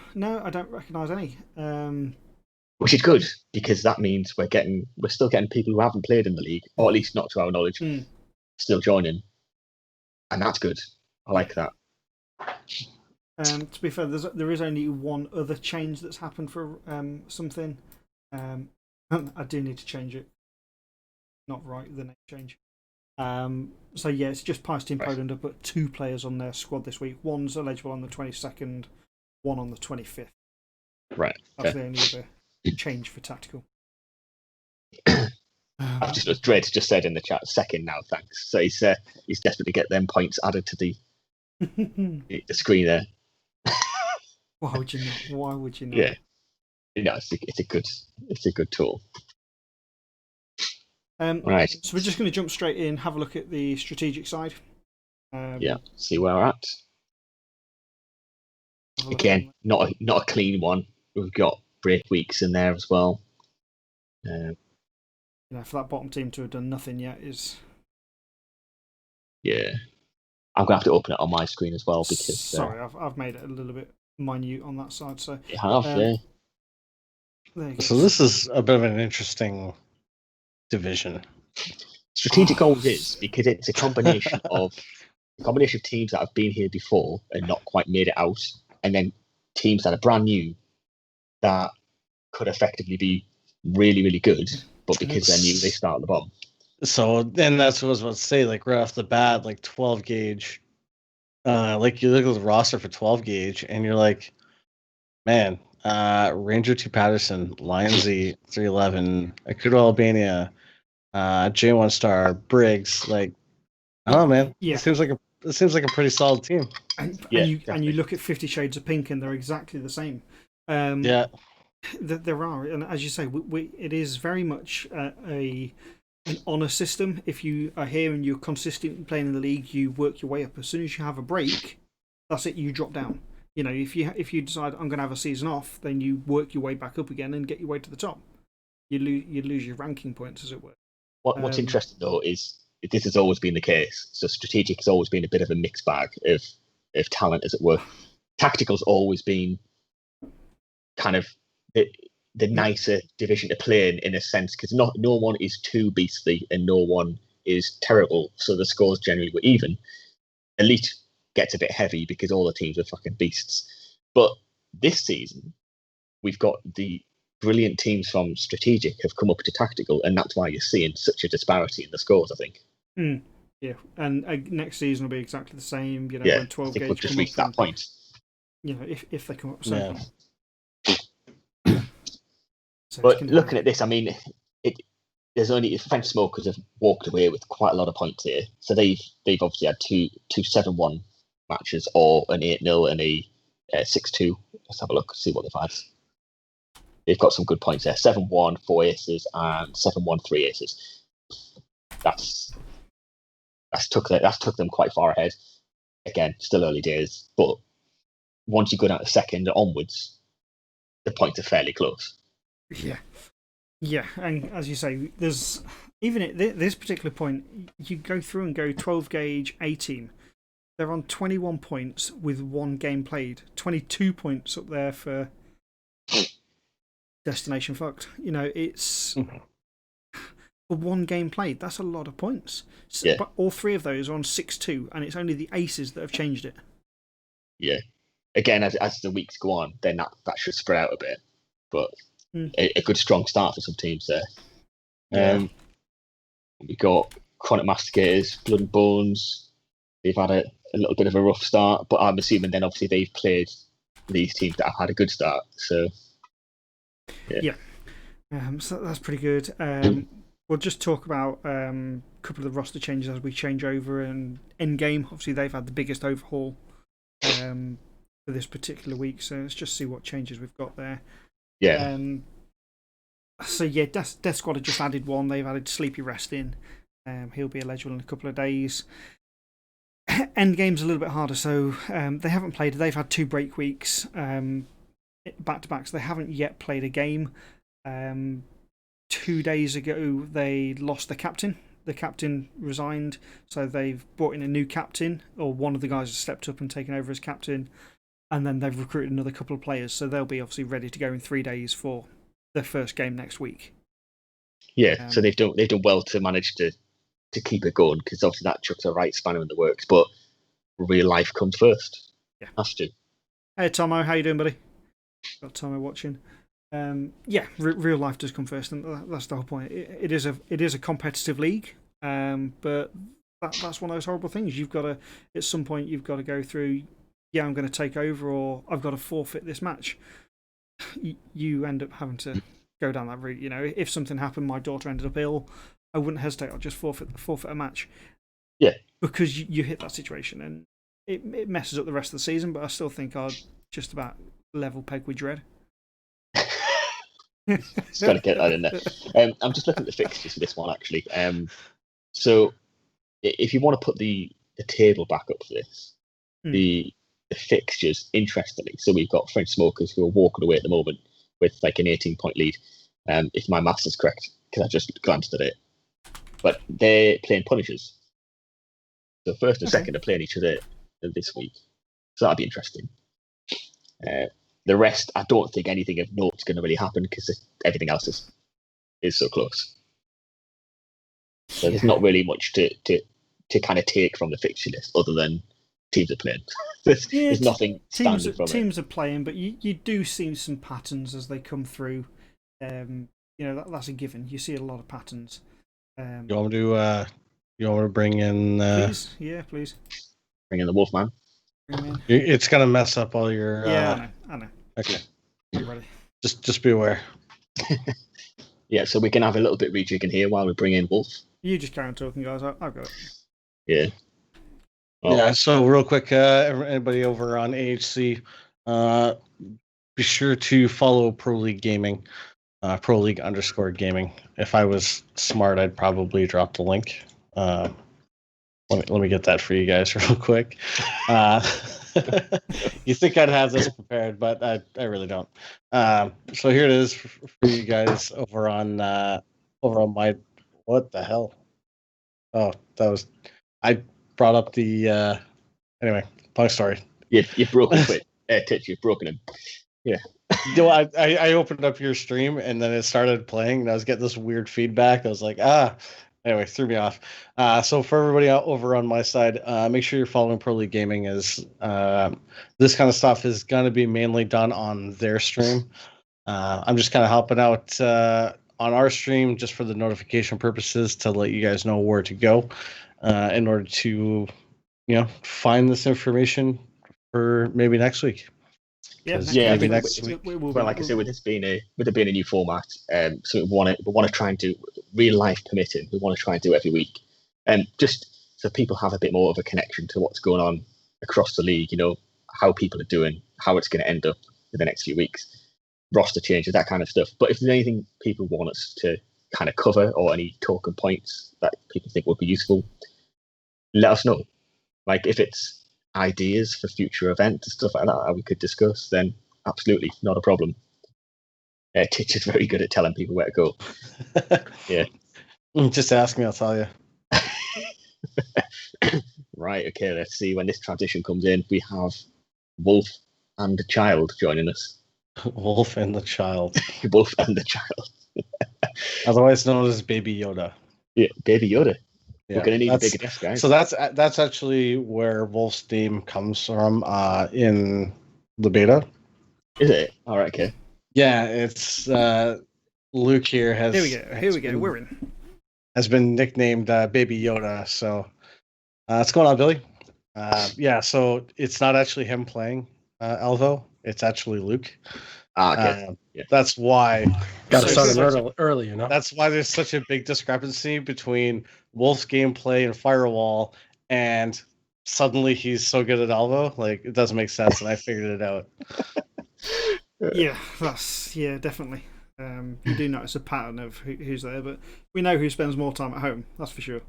S1: recognise any.
S3: Which is good, because that means we're still getting people who haven't played in the league, or at least not to our knowledge, still joining. And that's good. I like that.
S1: To be fair, there is only one other change that's happened for something. I do need to change it. Not right, the next change. So yeah, it's just Pious Team Poland have put 2 players on their squad this week. One's eligible on the 22nd, one on the 25th.
S3: Right.
S1: That's the only other change for tactical.
S3: I've just Dread just said in the chat, second now, thanks. So he's desperate to get them points added to the screen there.
S1: Why would you not? Why would you not?
S3: Yeah, it's a good tool. Right.
S1: So we're just going to jump straight in, have a look at the strategic side.
S3: Yeah, see where we're at. Again, not a clean one. We've got break weeks in there as well.
S1: For that bottom team to have done nothing yet is.
S3: Yeah, I'm gonna have to open it on my screen as well because.
S1: Sorry, I've made it a little bit minute on that side. So.
S3: You have, yeah.
S2: So this is a bit of an interesting division.
S3: Strategic always is because it's a combination of teams that have been here before and not quite made it out, and then teams that are brand new that could effectively be really, really good, but because they're new, they start at the bottom.
S2: So then that's what I was about to say. Like right off the bat, like 12 gauge. Like you look at the roster for 12 gauge, and you're like, man, Ranger 2 Patterson, Lion Z 311, Akuto Albania, J1 Star, Briggs. Like, I don't know, man.
S1: Yeah.
S2: It seems like a pretty solid team.
S1: And you look at 50 Shades of Pink, and they're exactly the same.
S2: Yeah.
S1: There are, and as you say, it is very much an honour system. If you are here and you're consistently playing in the league, you work your way up. As soon as you have a break, that's it. You drop down. You know, if you decide I'm going to have a season off, then you work your way back up again and get your way to the top. You lose your ranking points, as it were.
S3: What's interesting though is this has always been the case. So strategic has always been a bit of a mixed bag of talent, as it were. Tactical's always been kind of the nicer division to play in a sense, because no one is too beastly and no one is terrible, so the scores generally were even. Elite gets a bit heavy because all the teams are fucking beasts. But this season, we've got the brilliant teams from strategic have come up to tactical, and that's why you're seeing such a disparity in the scores, I think.
S1: Yeah, and next season will be exactly the same. You know,
S3: yeah,
S1: when 12
S3: I think
S1: gauge
S3: we've just reached that point.
S1: You know, if they come up, so. So
S3: but looking at this, I mean, there's only Fence Smokers have walked away with quite a lot of points here. So they've obviously had two 7-1 matches, or an 8-0 and a 6-2. Let's have a look, see what they've had. They've got some good points there: 7-1, 4 aces, and 7-1, 3 aces. That's took them quite far ahead. Again, still early days, but once you go down to second onwards, the points are fairly close.
S1: Yeah, and as you say, there's even at this particular point, you go through and go 12 gauge A team. They're on 21 points with one game played, 22 points up there for Destination Fucked. You know, it's for one game played. That's a lot of points. So,
S3: yeah.
S1: But all three of those are on 6-2, and it's only the aces that have changed it.
S3: Yeah. Again, as the weeks go on, then that should spread out a bit. But a good strong start for some teams there. We got Chronic Masticators, Blood and Bones. They've had a little bit of a rough start, but I'm assuming then obviously they've played these teams that have had a good start. So yeah.
S1: So that's pretty good. We'll just talk about a couple of the roster changes as we change over. And Endgame, obviously they've had the biggest overhaul for this particular week. So let's just see what changes we've got there.
S3: Yeah.
S1: So yeah, Death Squad have just added one. They've added Sleepy Rest in. He'll be eligible in a couple of days. Endgame's a little bit harder. So they haven't played. They've had 2 break weeks back to back. So they haven't yet played a game. 2 days ago, they lost the captain. The captain resigned. So they've brought in a new captain, or one of the guys has stepped up and taken over as captain. And then they've recruited another couple of players, so they'll be obviously ready to go in 3 days for their first game next week.
S3: Yeah, so they've done well to manage to keep it going, because obviously that chucks a right spanner in the works. But real life comes first.
S1: Yeah,
S3: has to.
S1: Hey Tomo, how you doing, buddy? Got Tomo watching. Yeah, real life does come first, and that's the whole point. It is a competitive league, but that's one of those horrible things. You've got to, at some point, you've got to go through. Yeah, I'm going to take over, or I've got to forfeit this match. you end up having to go down that route. You know, if something happened, my daughter ended up ill, I wouldn't hesitate. I'll just forfeit a match.
S3: Yeah.
S1: Because you hit that situation and it messes up the rest of the season, but I still think I'd just about level peg with Dread.
S3: Just got to get that in there. I'm just looking at the fixtures for this one, actually. So if you want to put the table back up for this, the fixtures, interestingly, so we've got French Smokers who are walking away at the moment with like an 18-point lead, if my maths is correct, because I just glanced at it. But they're playing Punishers. So first and second are playing each other this week. So that'll be interesting. The rest, I don't think anything of note's going to really happen because everything else is so close. So there's not really much to kind of take from the fixture list other than teams are playing. there's nothing standing from it.
S1: Teams are playing, but you do see some patterns as they come through. You know, that's a given. You see a lot of patterns.
S2: You want me to bring in?
S1: Please, yeah, please.
S3: Bring in the Wolfman.
S2: It's gonna mess up all your.
S1: Yeah, I know.
S2: Okay.
S1: Be ready.
S2: Just be aware.
S3: Yeah, so we can have a little bit rejigging here while we bring in Wolf.
S1: You just carry on talking, guys. I'll go.
S3: Yeah.
S2: Oh. Yeah. So real quick, anybody over on AHC, be sure to follow Pro League Gaming, Pro League _gaming. If I was smart, I'd probably drop the link. Let me get that for you guys real quick. You think I'd have this prepared, but I really don't. So here it is for you guys over on my. What the hell? Oh, I brought up the. Anyway, long story.
S3: You've broken it. Titch, you've broken him. Yeah.
S2: You know, I opened up your stream and then it started playing and I was getting this weird feedback. I was like, anyway, threw me off. So for everybody over on my side, make sure you're following Pro League Gaming as this kind of stuff is going to be mainly done on their stream. I'm just kind of helping out on our stream just for the notification purposes to let you guys know where to go in order to, find this information for maybe next week.
S1: Yeah,
S3: maybe next week. Well, like I said, with it being a new format, so we want to try and do real life permitting. We want to try and do it every week, and just so people have a bit more of a connection to what's going on across the league. You know how people are doing, how it's going to end up in the next few weeks, roster changes, that kind of stuff. But if there's anything people want us to kind of cover or any talking points that people think would be useful, let us know. Like if it's ideas for future events and stuff like that we could discuss, then absolutely not a problem. Titch is very good at telling people where to go. Yeah.
S2: Just ask me, I'll tell you.
S3: Right, okay, let's see. When this transition comes in, we have Wolf and the Child joining us.
S2: Wolf and the Child.
S3: Wolf and the Child.
S2: Otherwise known as Baby Yoda.
S3: Yeah, Baby Yoda.
S2: Yeah,
S3: we're going to need a bigger desk, guys.
S2: So that's actually where Wolf's name comes from in the beta.
S3: Is it? All right, okay.
S2: Yeah, it's Luke here has.
S1: Here we go. We're in.
S2: Has been nicknamed Baby Yoda. So what's going on, Billy? Yeah, so it's not actually him playing Elvo. It's actually Luke.
S3: Okay. Yeah.
S2: That's why.
S4: Got to start early, you know.
S2: That's why there's such a big discrepancy between Wolf's gameplay and Firewall, and suddenly he's so good at Elvo. Like, it doesn't make sense, and I figured it out.
S1: Yeah, definitely. You do notice a pattern of who's there, but we know who spends more time at home. That's for sure.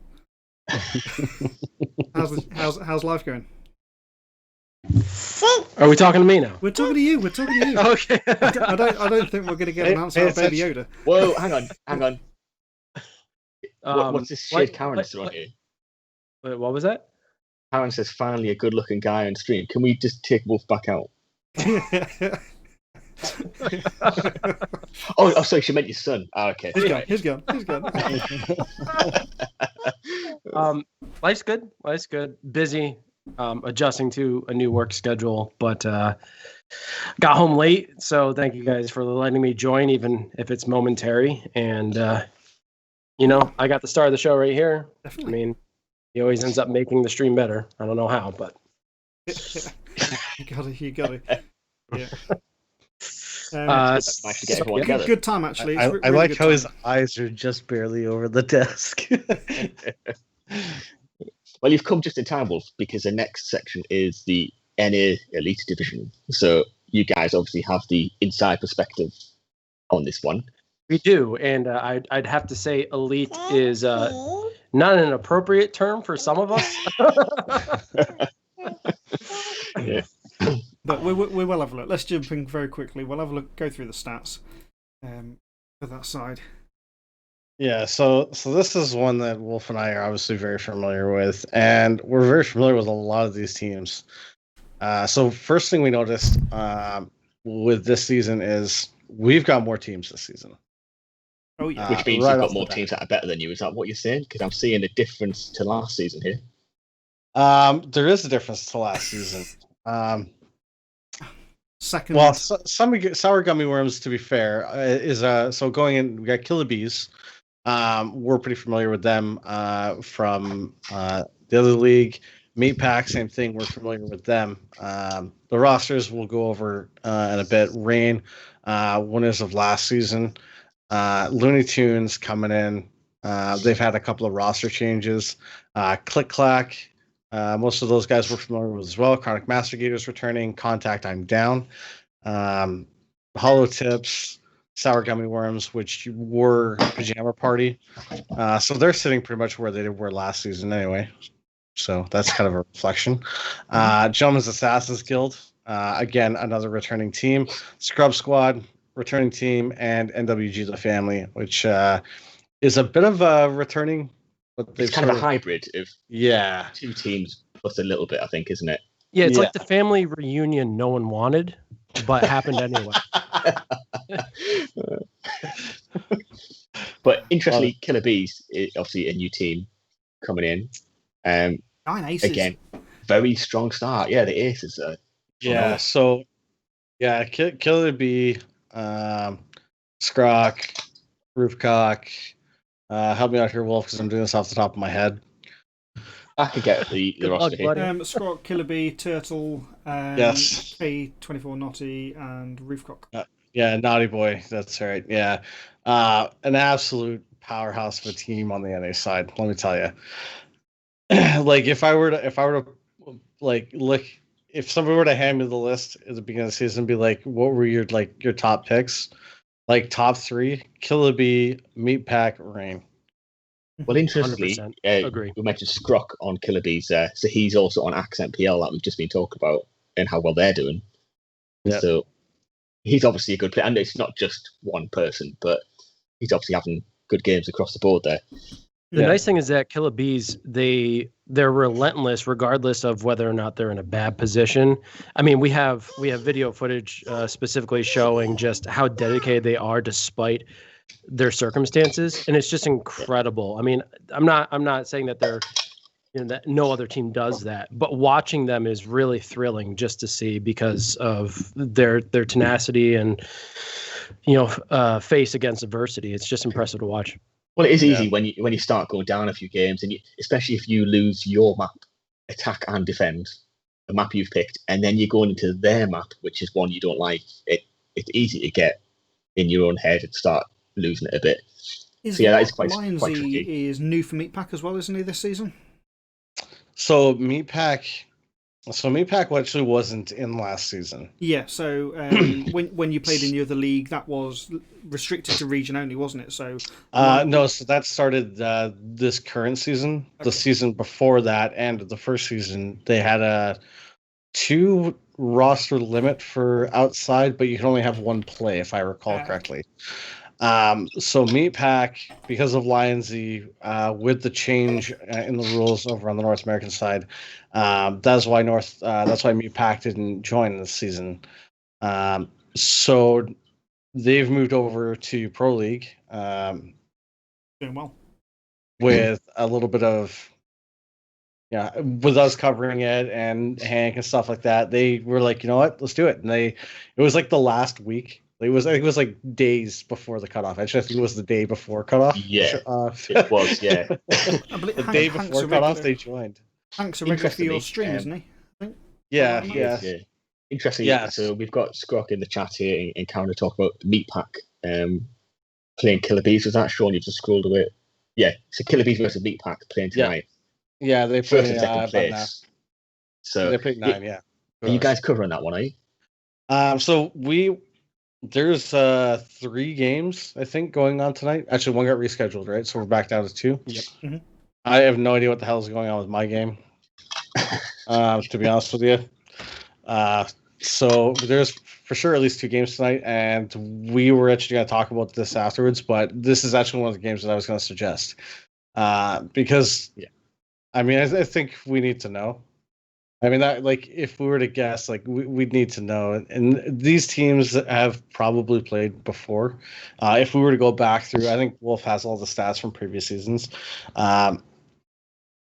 S1: How's life going?
S4: Are we talking to me now?
S1: We're talking to you.
S4: Okay.
S1: I don't think we're going to get an answer out of Baby Yoda.
S3: Whoa, hang on. What's this shit Karen said on here?
S4: Wait, what was that?
S3: Karen says, finally a good-looking guy on stream. Can we just take Wolf back out? oh, sorry, she meant your son. Oh, okay.
S1: He's gone.
S4: Life's good. Busy. Adjusting to a new work schedule, but got home late, so thank you guys for letting me join, even if it's momentary. And I got the star of the show right here.
S1: Definitely.
S4: I mean, he always ends up making the stream better. I don't know how, but
S1: you got it. Yeah.
S3: Nice to get everyone together.
S1: Good time, actually.
S2: I
S1: Really
S2: like
S1: good
S2: how
S1: time.
S2: his eyes are just barely over the desk.
S3: Well, you've come just in time, Wolf, because the next section is the NA Elite Division. So you guys obviously have the inside perspective on this one.
S4: We do, and I'd have to say elite is not an appropriate term for some of us.
S3: Yeah.
S1: But we will have a look. Let's jump in very quickly. We'll have a look, go through the stats for that side.
S2: Yeah, so this is one that Wolf and I are obviously very familiar with, and we're very familiar with a lot of these teams. So first thing we noticed with this season is we've got more teams this season.
S1: Oh yeah,
S3: Which means
S2: right
S3: you've
S2: off
S3: got more
S2: the bat.
S3: teams that are better than you. Is that what you're saying? Because I'm seeing a difference to last season here.
S2: There is a difference to last season.
S1: second.
S2: Well, some sour gummy worms, to be fair, is so going in. We got Killer Bees. We're pretty familiar with them from the other league. Meat Pack, same thing. We're familiar with them. The rosters we'll go over in a bit. Rain, winners of last season. Looney Tunes coming in. They've had a couple of roster changes. Click Clack. Most of those guys we're familiar with as well. Chronic Mastigators returning. Contact, I'm down. Hollow Tips. Sour Gummy Worms, which were Pajama Party. So they're sitting pretty much where they were last season anyway. So that's kind of a reflection. Gentleman's Assassins Guild. Again, another returning team. Scrub Squad, returning team, and NWG The Family, which is a bit of a returning. But
S3: It's kind of a hybrid of two teams plus a little bit, I think, isn't it?
S4: Yeah, it's like the family reunion no one wanted, but happened anyway.
S3: But interestingly, Killer Bees is obviously a new team coming in.
S1: 9 aces.
S3: Again, very strong start. Yeah, the aces are.
S2: Yeah, so Killer Bee, Scrock, Roofcock. Help me out here, Wolf, because I'm doing this off the top of my head.
S3: I could get the roster here.
S1: Scrock, Killer Bee, Turtle,
S2: Yes.
S1: K24 Naughty, and Roofcock.
S2: Yeah, Naughty Boy. That's right. Yeah, an absolute powerhouse of a team on the NA side. Let me tell you. Like if I were to like look, if somebody were to hand me the list at the beginning of the season, and be like, what were your top picks? Like top 3: Killer Bee, Meat Pack, Rain.
S3: Well, interestingly,
S4: agree.
S3: We mentioned Scrock on Killer Bees there, so he's also on Accent PL that we've just been talking about and how well they're doing. Yep. So he's obviously a good player, and it's not just one person, but he's obviously having good games across the board there.
S4: The nice thing is that Killer Bees, they're relentless regardless of whether or not they're in a bad position. I mean, we have video footage specifically showing just how dedicated they are despite their circumstances, and it's just incredible. I mean, I'm not saying that they're that no other team does that, but watching them is really thrilling just to see because of their tenacity and face against adversity. It's just impressive to watch.
S3: Well, it is easy when you start going down a few games, and especially if you lose your map, attack and defend, the map you've picked, and then you're going into their map, which is one you don't like. It's easy to get in your own head and start losing it a bit. That is quite tricky.
S1: Is new for Meat Pack as well, isn't he, this season?
S2: So Meat Pack actually wasn't in last season.
S1: Yeah, so when you played in the other league, that was restricted to region only, wasn't it? So
S2: no, so that started this current season. Okay. The season before that and the first season, they had a 2 roster limit for outside, but you can only have 1 play, if I recall correctly. So Meat Pack, because of Lionsy, with the change in the rules over on the North American side, that's why Meat Pack didn't join this season. So they've moved over to Pro League.
S1: Doing well.
S2: With a little bit of with us covering it and Hank and stuff like that. They were like, you know what, let's do it. And it was like the last week. I think it was like days before the cutoff. Actually, I think it was the day before cutoff.
S3: Yeah, it was. Yeah,
S2: the day before cutoff, they joined.
S1: Hank's a regular for your stream, isn't he? I think.
S2: Yeah.
S3: Interesting.
S2: Yes.
S3: So we've got Scrock in the chat here in Canada talk about Meat Pack playing Killer Bees. Was that Sean? You just scrolled away. Yeah, so Killer Bees versus Meat Pack playing tonight.
S2: Yeah, they
S3: First
S2: play
S3: and second place. So
S2: they play 9. Yeah.
S3: Are you guys covering that one? Are you?
S2: So there's 3 games I think going on tonight. Actually, one got rescheduled, right? So we're back down to 2.
S4: Yep.
S1: Mm-hmm.
S2: I have no idea what the hell is going on with my game. To be honest with you. So there's for sure at least 2 games tonight, and we were actually going to talk about this afterwards, but this is actually one of the games that I was going to suggest. Because I mean, I think we need to know. I mean, that like if we were to guess, like we'd need to know. And these teams have probably played before. If we were to go back through, I think Wolf has all the stats from previous seasons.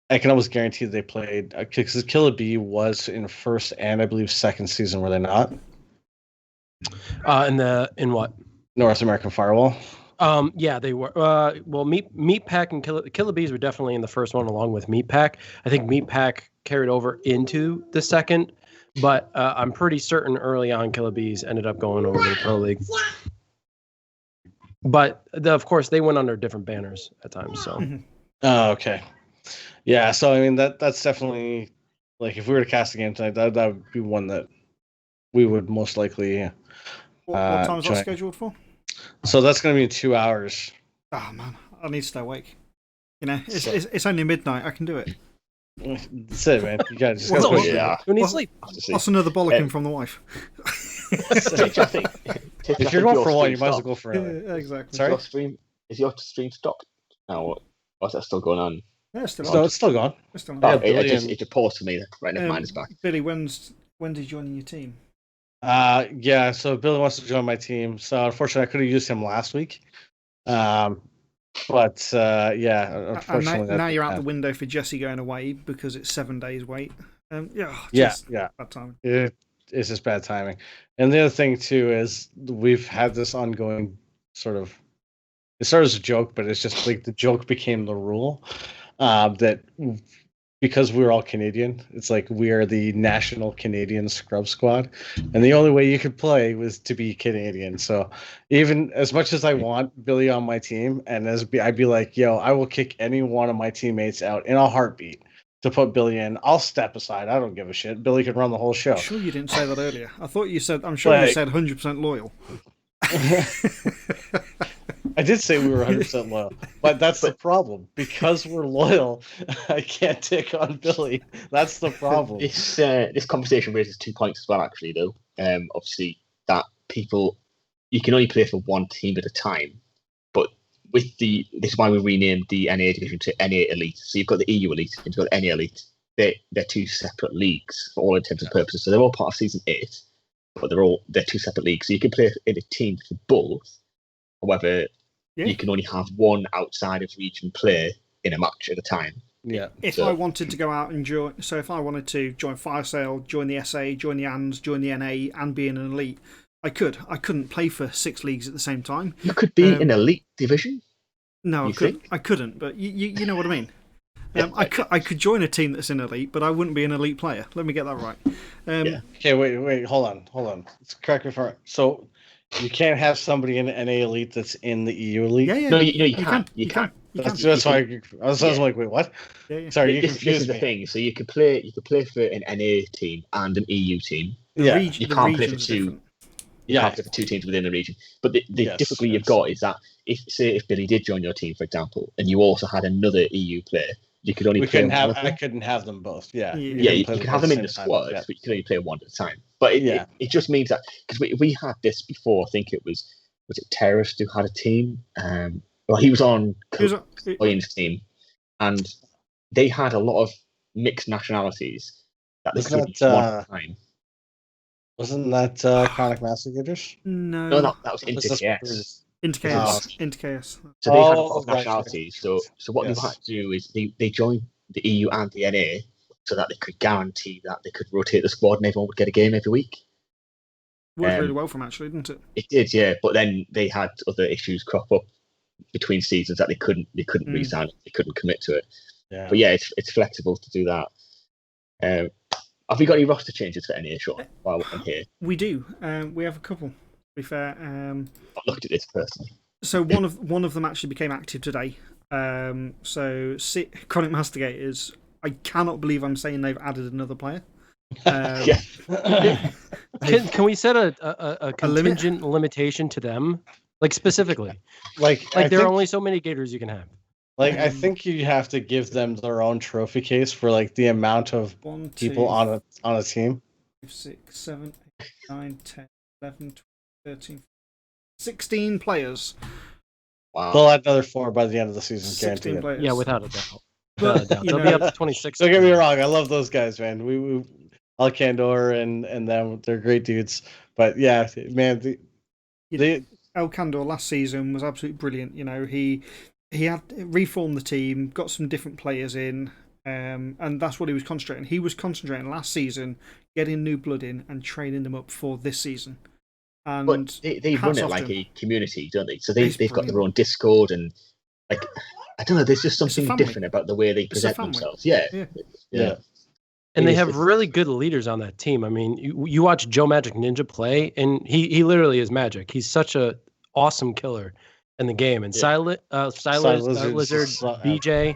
S2: I can almost guarantee they played because Killer Bee was in first and I believe second season, were they not?
S4: In what?
S2: North American Firewall.
S4: Yeah, they were. Well, Meat Pack and Killer Bees were definitely in the first one, along with Meat Pack. I think Meat Pack carried over into the second, but I'm pretty certain early on Killer Bees ended up going over to the Pro League. But of course, they went under different banners at times. So.
S2: Oh, okay. Yeah, so I mean that's definitely like if we were to cast a game tonight, that would be one that we would most likely.
S1: What time is that scheduled for?
S2: So that's going to be in 2 hours.
S1: Oh man, I need to stay awake. You know, it's only midnight. I can do it.
S2: That's it, man. You got to
S4: Who needs sleep?
S1: What's another bollocking from the wife?
S2: If you're going for one, you might as well go for it.
S1: Yeah, exactly.
S2: Sorry?
S3: Is your stream stopped? No, or is that still going on?
S1: Yeah, it's still
S2: No,
S1: on.
S2: it's still gone.
S1: It's still on.
S3: Oh, it just paused for me. Right, never mind, it's back.
S1: Billy, when did you join your team?
S2: Yeah, so Billy wants to join my team. So unfortunately, I could have used him last week. But yeah, unfortunately.
S1: Now you're out the window for Jesse going away because it's 7 days wait.
S2: Yeah.
S1: Bad timing.
S2: It's just bad timing. And the other thing too is we've had this ongoing sort of. It started as a joke, but it's just like the joke became the rule. That because we're all Canadian, it's like we are the national Canadian scrub squad, and the only way you could play was to be Canadian. So even as much as I want Billy on my team, and I'd be like, yo, I will kick any one of my teammates out in a heartbeat to put Billy in. I'll step aside. I don't give a shit. Billy could run the whole show.
S1: I'm sure you didn't say that earlier. I thought you said. I'm sure you said 100% loyal.
S2: I did say we were 100% loyal, but that's the problem. Because we're loyal, I can't take on Billy. That's the problem.
S3: This conversation raises 2 points as well, actually, though. Obviously, that you can only play for one team at a time, but this is why we renamed the NA division to NA Elite. So you've got the EU Elite and you've got NA Elite. They're 2 separate leagues for all intents and purposes. So they're all part of Season 8, but they're 2 separate leagues. So you can play in a team for both. However, you can only have one outside of region player in a match at a time.
S2: Yeah.
S1: If I wanted to go out and join, so if I wanted to join Fire Sale, join the SA, join the ANS, join the NA, and be in an elite, I could. I couldn't play for 6 leagues at the same time.
S3: You could be in elite division.
S1: No, I couldn't. But you know what I mean. I could join a team that's in elite, but I wouldn't be an elite player. Let me get that right.
S2: Okay, wait, hold on. Correct me if I'm wrong. So you can't have somebody in NA Elite that's in the EU Elite?
S1: Yeah.
S3: No, you can. You can.
S2: That's why I was like, wait, what?
S1: Yeah.
S2: Sorry,
S3: this is the thing. So you could play for an NA team and an EU team.
S1: You
S3: can't play for 2. You can't play for 2 teams within the region. But the difficulty you've got is that if Billy did join your team, for example, and you also had another EU player, you could only play one of them.
S2: I couldn't have them both. Yeah.
S3: You could have them in the squad, but you could only play one at a time. But it just means that because we had this before. I think it was it Terrorist who had a team. Well, he was on Ian's team, and they had a lot of mixed nationalities that they could one at a time.
S2: Wasn't that Chronic Mastigators?
S1: No,
S3: that was InterKS.
S1: InterKS.
S3: So they had a lot of nationalities. Right. So what they had to do is they joined the EU and the NA so that they could guarantee that they could rotate the squad and everyone would get a game every week.
S1: Worked really well for them, actually, didn't it?
S3: It did, yeah. But then they had other issues crop up between seasons that they couldn't resign. They couldn't commit to it. Yeah. But yeah, it's flexible to do that. Have we got any roster changes for NA, Sean, while I'm here?
S1: We do. We have a couple, to be fair.
S3: I've looked at this personally.
S1: So one of them actually became active today. So Chronic Mastigators, I cannot believe I'm saying they've added another player.
S3: Yeah.
S4: Can we set a contingent limitation to them? Like specifically?
S2: Like
S4: there are only so many Gators you can have.
S2: Like I think you have to give them their own trophy case for like the amount of people on a team.
S1: 5, 6, 7, 8, 9, 10, 11, 12, 13, 16 players.
S3: Wow.
S2: They'll add another 4 by the end of the season,
S1: 16
S2: guaranteed.
S1: players.
S4: Yeah, without a doubt.
S1: But,
S4: They'll be up to 26.
S2: Don't get me wrong, I love those guys, man. We Alcandor and them, they're great dudes. But yeah, man,
S1: El Candor last season was absolutely brilliant. You know, he had reformed the team, got some different players in, and that's what he was concentrating. He was concentrating last season, getting new blood in and training them up for this season. And
S3: but they run it like a community, don't they? So they've got
S1: brilliant.
S3: their own Discord and like I don't know. There's just something different about the way they present themselves. Yeah.
S4: And they have really good leaders on that team. I mean, you watch Joe Magic Ninja play, and he literally is magic. He's such a awesome killer in the game. And Silent Lizard, BJ,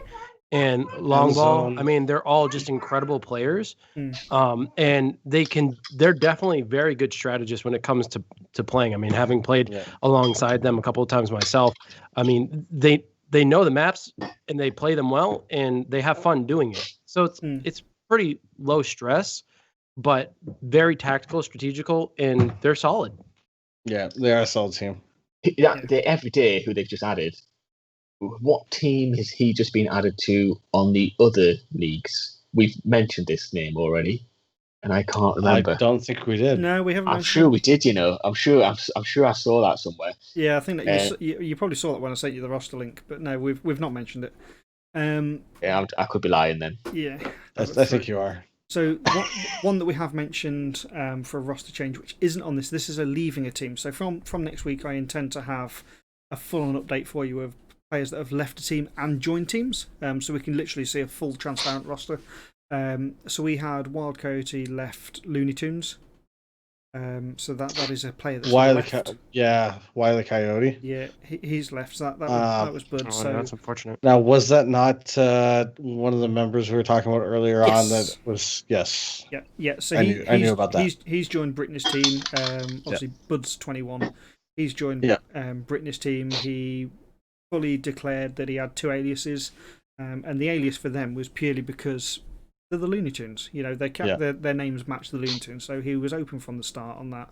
S4: and Longball. I mean, they're all just incredible players. And they're definitely very good strategists when it comes to playing. I mean, having played alongside them a couple of times myself, I mean, they know the maps and they play them well and they have fun doing it. So it's pretty low stress, but very tactical, strategical, and they're solid.
S2: Yeah, they are a solid team.
S3: Every day, who they've just added, what team has he just been added to on the other leagues? We've mentioned this name already, and I can't remember.
S2: I don't think we did.
S1: No, we haven't.
S3: I'm sure we did. You know, I'm sure I saw that somewhere.
S1: Yeah, I think that you probably saw that when I sent you the roster link, but no, we've not mentioned it.
S3: Yeah, I could be lying then.
S1: Yeah,
S2: I think you are.
S1: So one that we have mentioned for a roster change, which isn't on this. This is a leaving a team. So from next week, I intend to have a full-on update for you of players that have left a team and joined teams. So we can literally see a full transparent roster. So we had Wild Coyote left Looney Tunes. So that is a player that's left.
S2: Why the Coyote?
S1: Yeah, he's left. So that was Bud. So
S4: that's unfortunate.
S2: Now, was that not one of the members we were talking about earlier on? That was yes.
S1: Yeah. So
S2: I knew about that.
S1: He's joined Brittany's team. Obviously, Bud's 21. He's joined Brittany's team. He fully declared that he had 2 aliases, and the alias for them was purely because they're the Looney Tunes. You know, they kept their names match the Looney Tunes, so he was open from the start on that.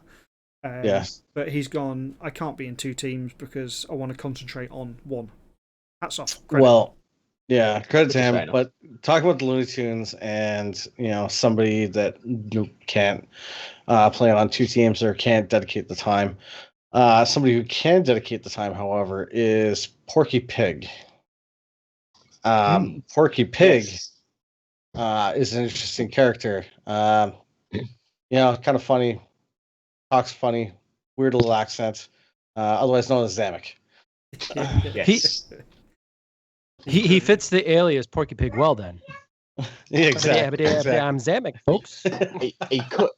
S2: Yes.
S1: But he's gone, I can't be in 2 teams because I want to concentrate on 1. Hats off. Credit.
S2: Well, yeah, credit to him. But talk about the Looney Tunes and, somebody that you can't play on 2 teams or can't dedicate the time. Somebody who can dedicate the time, however, is Porky Pig. Porky Pig is an interesting character. Kind of funny, talks funny, weird little accent, otherwise known as Zamek.
S3: Yes.
S4: He fits the alias Porky Pig well then.
S2: Exactly.
S4: I'm Zamek, folks.
S3: He could.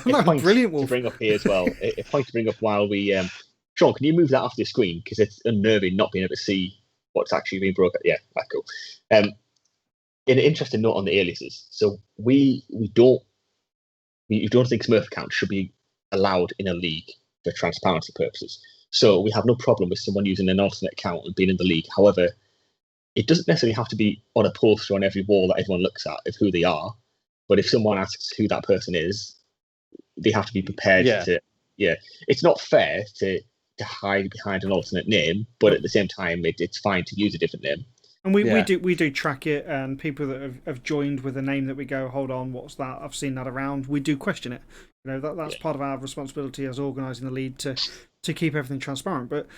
S1: Brilliant
S3: to bring up here as well. A point to bring up while we. Sean, can you move that off the screen because it's unnerving not being able to see what's actually being broken. Yeah, that's cool. An interesting note on the aliases. So we don't think Smurf accounts should be allowed in a league for transparency purposes. So we have no problem with someone using an alternate account and being in the league. However, it doesn't necessarily have to be on a poster on every wall that everyone looks at of who they are. But if someone asks who that person is, they have to be prepared to. Yeah, it's not fair to hide behind an alternate name, but at the same time, it's fine to use a different name.
S1: And we do track it, and people that have joined with a name that we go, hold on, what's that? I've seen that around. We do question it. That's part of our responsibility as organising the league to keep everything transparent. But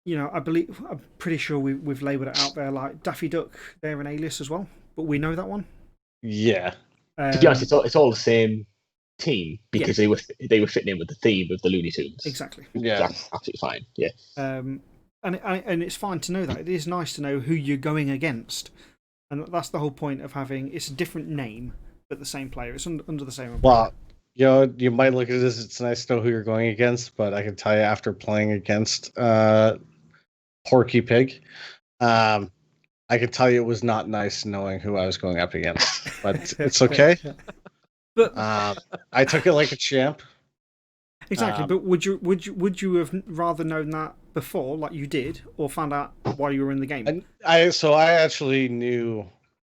S1: I'm pretty sure we've labelled it out there like Daffy Duck. They're an alias as well, but we know that one.
S2: Yeah.
S3: To be honest, it's all the same team because they were fitting in with the theme of the Looney Tunes.
S1: Exactly.
S2: Yeah,
S3: that's absolutely fine. Yeah.
S1: And it's fine to know that. It is nice to know who you're going against, and that's the whole point of having. It's a different name, but the same player. It's under the same umbrella.
S2: Well, you might look at this. It's nice to know who you're going against, but I can tell you after playing against Porky Pig, I can tell you it was not nice knowing who I was going up against. But it's okay.
S1: But
S2: I took it like a champ.
S1: Exactly, but would you have rather known that before, like you did, or found out while you were in the game?
S2: I actually knew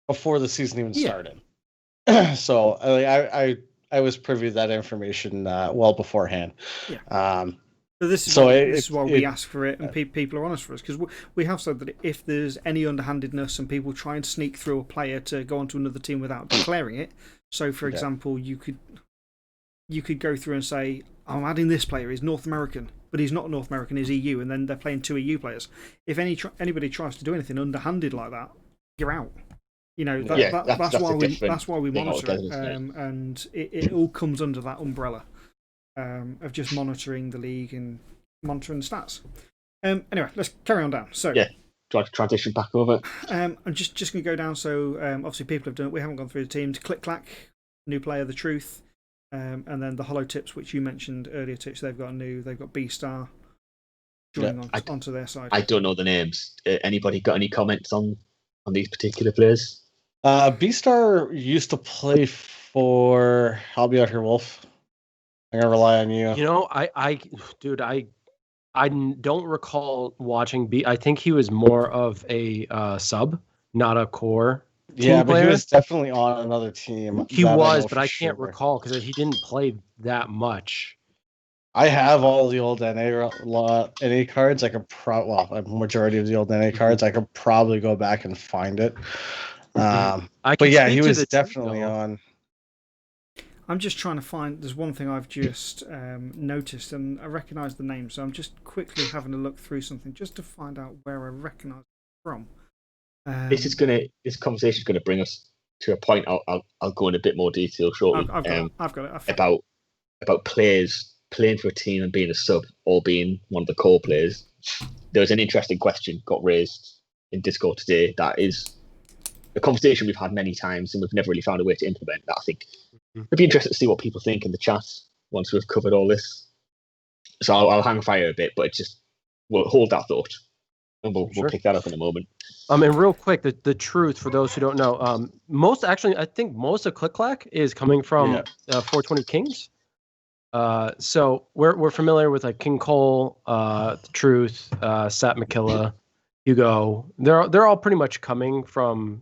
S2: before the season even started. So I was privy to that information well beforehand.
S1: Yeah. But this is why we ask for it, and people are honest for us, because we have said that if there's any underhandedness and people try and sneak through a player to go onto another team without declaring it. So, for example, you could go through and say, I'm adding this player, he's North American, but he's not North American, he's EU, and then they're playing 2 EU players. If anybody tries to do anything underhanded like that, you're out. You know, that's why we monitor it, and it all comes under that umbrella of just monitoring the league and monitoring the stats. Anyway, let's carry on down. So,
S3: yeah, do I transition back over?
S1: I'm just going to go down. So, obviously, people have done it. We haven't gone through the teams. Click Clack, new player, The Truth. And then the Hollow Tips, which you mentioned earlier, Titch, they've got B-Star joining onto their side.
S3: I don't know the names. Anybody got any comments on these particular players?
S2: B-Star used to play for I'll Be Out Here Wolf. I'm going to rely on you.
S4: You know, I don't recall watching B. I think he was more of a sub, not a core.
S2: Yeah, but he was definitely on another team.
S4: He was, but I can't recall because he didn't play that much.
S2: I have all the old NA cards. I could a majority of the old NA cards. I could probably go back and find it. But yeah, he was definitely on.
S1: I'm just trying to find. There's one thing I've just noticed, and I recognise the name, so I'm just quickly having a look through something just to find out where I recognise it from.
S3: This conversation is gonna bring us to a point. I'll go in a bit more detail shortly.
S1: I've got it.
S3: About players playing for a team and being a sub or being one of the core players. There was an interesting question got raised in Discord today. That is a conversation we've had many times, and we've never really found a way to implement that. I think it'd be interesting to see what people think in the chat once we've covered all this. So I'll hang fire a bit, but we'll hold that thought. And we'll pick that up in a moment.
S4: And real quick, the truth for those who don't know, I think most of Click Clack is coming from 420 Kings. So we're familiar with like King Cole, the Truth, Sat McKilla, Hugo. They're all pretty much coming from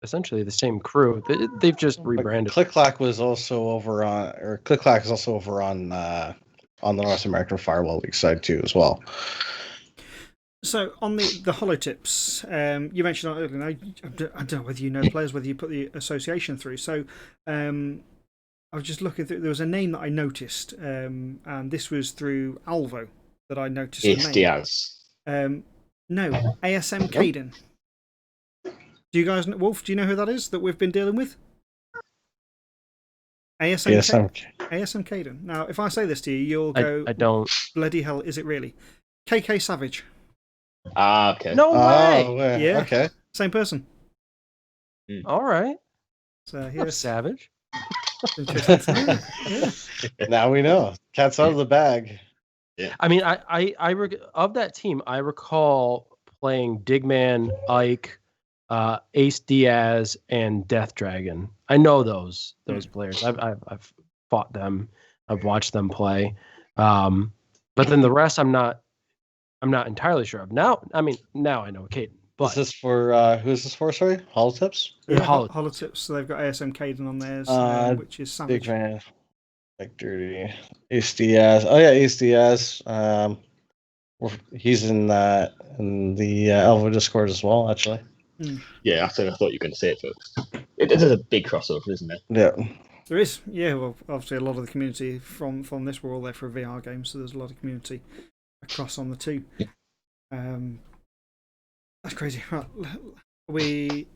S4: essentially the same crew. They've just rebranded.
S2: Click Clack was also over on, or Click Clack is also over on the North American Firewall League side too as well.
S1: So on the Hollow Tips, you mentioned earlier. I don't know whether you know the players, whether you put the association through. So I was just looking through. There was a name that I noticed, and this was through Alvo that I noticed.
S3: Diaz.
S1: No, ASM Caden. Do you guys, Wolf? Do you know who that is that we've been dealing with? ASM Caden. Now, if I say this to you, you'll go.
S4: I don't.
S1: Bloody hell! Is it really? KK Savage.
S3: Okay.
S4: No way.
S1: Yeah.
S2: Okay.
S1: Same person.
S4: All right.
S1: So here's
S4: Savage.
S1: Interesting. Yeah.
S2: Now we know. Cat's out of the bag.
S3: Yeah.
S4: I mean, I of that team, I recall playing Digman, Ike, Ace Diaz, and Death Dragon. I know those players. I've fought them. I've watched them play. But then the rest, I'm not entirely sure of. Now I know Caden. But
S2: is this for who is this for? Sorry, Hollow Tips.
S1: Yeah, Hollow Tips. So they've got ASM Caden on theirs, which is Savage.
S2: Big fan. Like dirty. Ace Diaz. Oh yeah, Ace Diaz. He's in the Elvo Discord as well, actually.
S3: Yeah, I thought you were going to say it first. It is a big crossover, isn't it?
S2: Yeah.
S1: There is. Yeah, well, obviously a lot of the community from this were all there for a VR game, so there's a lot of community across on the two. That's crazy. Right. Are we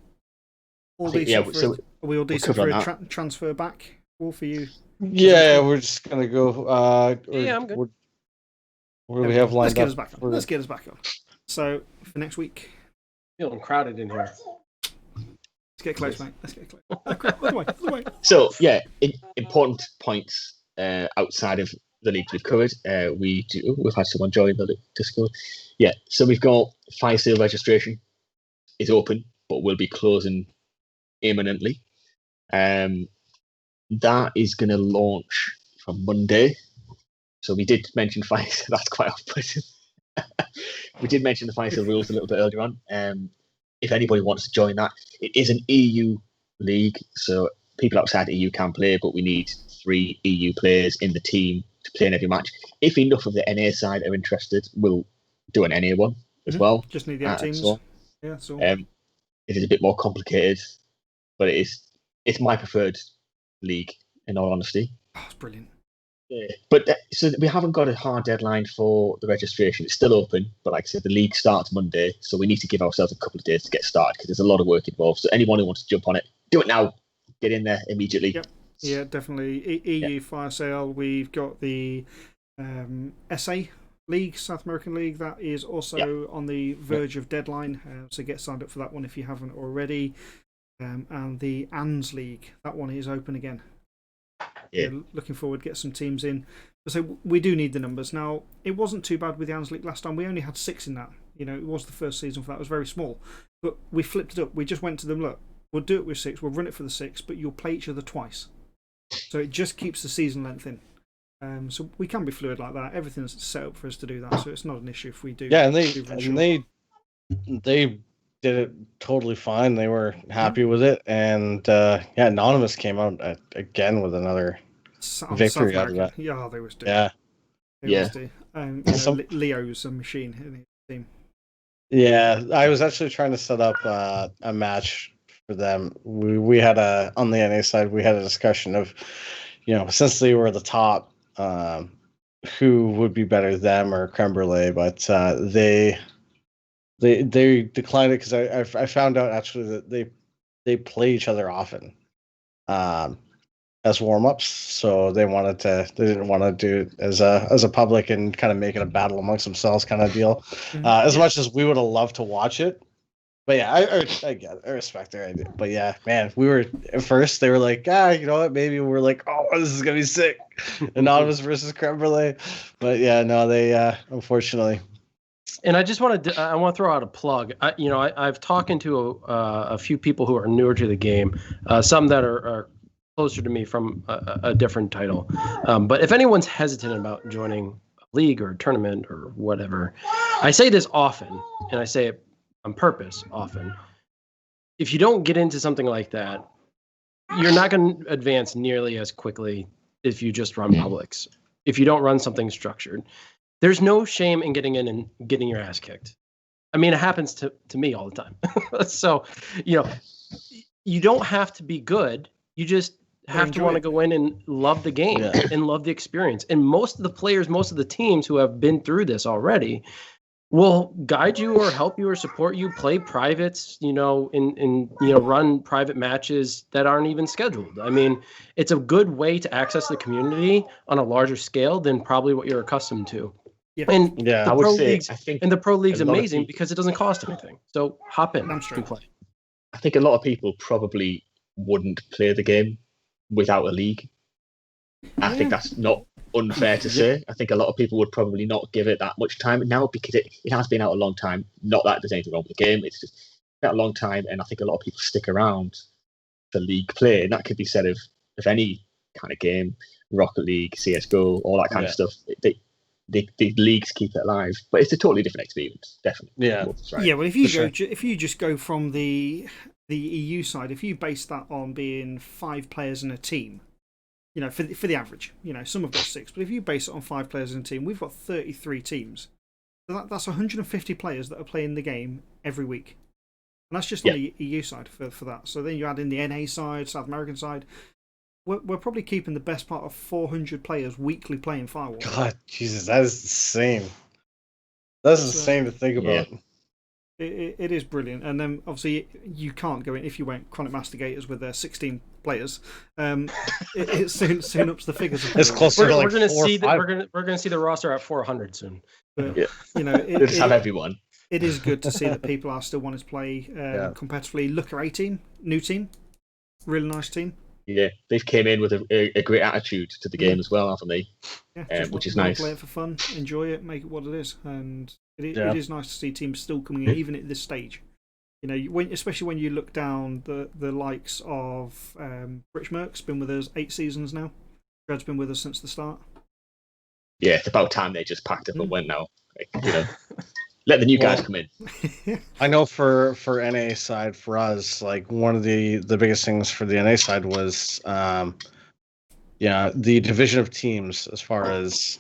S1: all decent are we all decent for a transfer back? All for you?
S2: Yeah, we're just gonna go.
S4: Yeah, I'm good.
S2: What do we have lined up?
S1: Let's get us back on. So for next week,
S4: feeling crowded in here.
S1: Let's get close, mate. Let's get close. Other way.
S3: So yeah, important points outside of the leagues we've covered. We've had someone join the Discord. Yeah, so we've got fire sale registration is open, but will be closing imminently. That is going to launch from Monday. So we did mention fire sale. That's quite off-putting. We did mention the fire sale rules a little bit earlier on. If anybody wants to join that, it is an EU league, so people outside the EU can play, but we need 3 EU players in the team to play in every match. If enough of the NA side are interested, we'll do an NA one as well.
S1: Just need the other teams.
S3: So,
S1: yeah, so
S3: it is a bit more complicated, but it's my preferred league, in all honesty.
S1: Oh, it's brilliant.
S3: Yeah. But so we haven't got a hard deadline for the registration. It's still open, but like I said, the league starts Monday, so we need to give ourselves a couple of days to get started because there's a lot of work involved. So anyone who wants to jump on it, do it now. Get in there immediately.
S1: Yep. Yeah, definitely. EU fire sale. We've got the SA League, South American League. That is also on the verge of deadline. So get signed up for that one if you haven't already. And the ANZ League, that one is open again. Yeah, looking forward to get some teams in. So we do need the numbers. Now, it wasn't too bad with the ANZ League last time. We only had 6 in that. You know, it was the first season for that. It was very small. But we flipped it up. We just went to them, look, we'll do it with 6. We'll run it for the 6, but you'll play each other twice. So it just keeps the season length in. So we can be fluid like that. Everything's set up for us to do that. So it's not an issue if we do.
S2: Yeah, and they did it totally fine. They were happy with it, and Anonymous came out again with another victory out of that.
S1: Yeah, they was
S2: doing.
S1: Leo's a machine in his team.
S2: Yeah, I was actually trying to set up a match for them. We had on the NA side, we had a discussion of, since they were the top, who would be better, them or Creme Brulee, but they declined it because I found out actually that they play each other often as warm-ups, so they didn't want to do it as a public and kind of make it a battle amongst themselves kind of deal. As much as we would have loved to watch it, but yeah, I get it. I respect their idea. But yeah, man, we were at first they were like, you know what? Maybe we're like, oh, this is gonna be sick, Anonymous versus Creme Brulee. But yeah, no, they unfortunately.
S4: And I just want to throw out a plug. I've talked to a few people who are newer to the game, some that are closer to me from a different title. But if anyone's hesitant about joining a league or a tournament or whatever, I say this often, and I say it on purpose often. If you don't get into something like that, you're not going to advance nearly as quickly if you just run publics. If you don't run something structured. There's no shame in getting in and getting your ass kicked. I mean, it happens to me all the time. So, you don't have to be good. You just have to want to go in and love the game and love the experience. And most of the players, most of the teams who have been through this already will guide you or help you or support you, play privates, run private matches that aren't even scheduled. I mean, it's a good way to access the community on a larger scale than probably what you're accustomed to.
S1: Yeah.
S4: And
S3: I would say, I think
S4: the pro league's amazing because it doesn't cost anything. So hop in and play.
S3: I think a lot of people probably wouldn't play the game without a league. I think that's not unfair to say. I think a lot of people would probably not give it that much time now because it has been out a long time. Not that there's anything wrong with the game. It's just been out a long time, and I think a lot of people stick around for league play. And that could be said of any kind of game, Rocket League, CSGO, all that kind of stuff. The leagues keep it alive, but it's a totally different experience, definitely.
S2: Yeah,
S1: right. Yeah. Well, if you just go from the EU side, if you base that on being 5 players in a team, for the average, some have got 6, but if you base it on 5 players in a team, we've got 33 teams. So that's 150 players that are playing the game every week, and that's just on the EU side for that. So then you add in the NA side, South American side. We're probably keeping the best part of 400 players weekly playing Firewall.
S2: God, Jesus, that is insane. That's insane to think about.
S1: It is brilliant. And then, obviously, you can't go in if you went Chronic Mastigators with their 16 players. It soon ups the figures.
S2: It's closer to like
S4: we're going to see the roster at 400 soon.
S1: But,
S3: they just have everyone.
S1: it is good to see that people are still wanting to play competitively. Look at A-Team, new team, really nice team.
S3: Yeah, they've came in with a great attitude to the game as well, haven't they?
S1: Yeah,
S3: which is nice.
S1: Play it for fun, enjoy it, make it what it is, and it is nice to see teams still coming in, even at this stage. You know, especially when you look down the likes of Rich Merck's been with us 8 seasons now. Fred's been with us since the start.
S3: Yeah, it's about time they just packed up and went now. Like, you know, let the new guys come in.
S2: I know for NA side, for us, like one of the biggest things for the NA side was, the division of teams as far as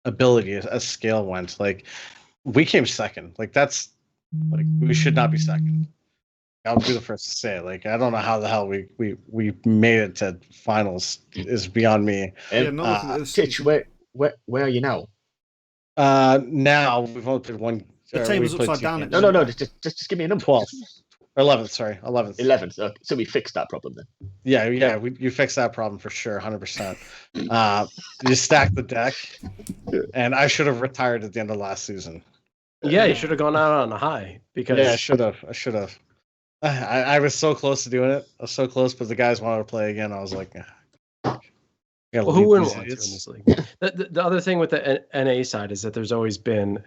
S2: ability as scale went. Like we came second. Like that's like we should not be second. I'll be the first to say it. Like I don't know how the hell we made it to finals is beyond me.
S3: Titch, where are you now?
S2: Now we've only played one.
S1: The table's upside down.
S3: No. Just give me a number.
S2: 12th or 11th. Sorry, 11th.
S3: 11th. Okay. So we fixed that problem then.
S2: Yeah. You fixed that problem for sure, 100%. You stacked the deck, and I should have retired at the end of last season.
S4: Yeah, you should have gone out on a high because.
S2: Yeah, I should have. I was so close to doing it. I was so close, but the guys wanted to play again. I was like,
S4: well, who wouldn't want to in this league? The other thing with the NA side is that there's always been,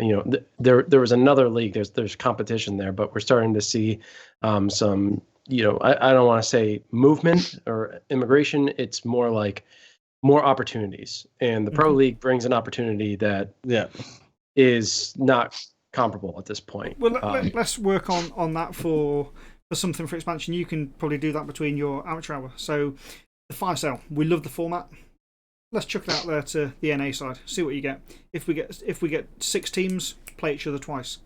S4: there was another league. There's competition there, but we're starting to see some, I don't want to say movement or immigration. It's more like more opportunities, and the Pro League brings an opportunity that is not comparable at this point.
S1: Well, let's work on that for something for expansion. You can probably do that between your amateur hour. So the fire sale, we love the format. Let's chuck it out there to the NA side. See what you get. If we get 6 teams, play each other twice.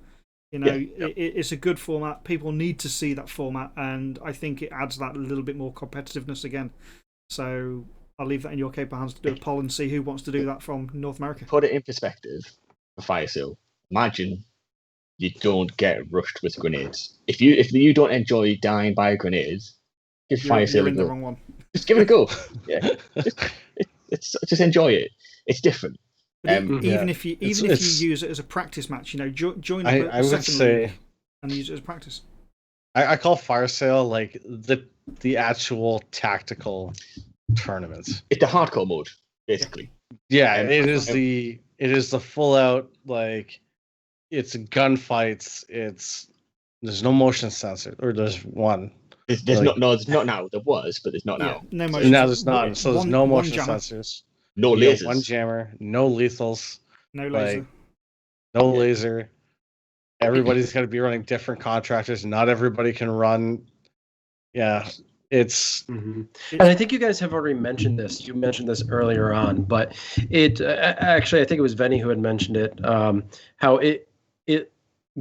S1: It's a good format. People need to see that format, and I think it adds that little bit more competitiveness again. So I'll leave that in your capable hands to do a poll and see who wants to do that from North America.
S3: Put it in perspective. A fire sale. Imagine you don't get rushed with grenades. If you don't enjoy dying by grenades, give fire sale a go.
S1: The wrong one.
S3: Just give it a go. Yeah, just enjoy it. It's different.
S1: Even if you use it as a practice match, join up a second league and use it as practice.
S2: I call fire sale like the actual tactical tournaments.
S3: It's the hardcore mode, basically.
S2: Yeah, it is the full out, like it's gunfights. There's no motion sensor, or there's one.
S3: There's not now. There was, but there's not now.
S1: No motion.
S2: Now there's not. So there's no motion sensors.
S3: No lasers.
S2: One jammer. No lethals.
S1: No laser.
S2: No laser. Everybody's got to be running different contractors. Not everybody can run. Yeah, it's.
S4: And I think you guys have already mentioned this. You mentioned this earlier on, but it actually, I think it was Venny who had mentioned it. How it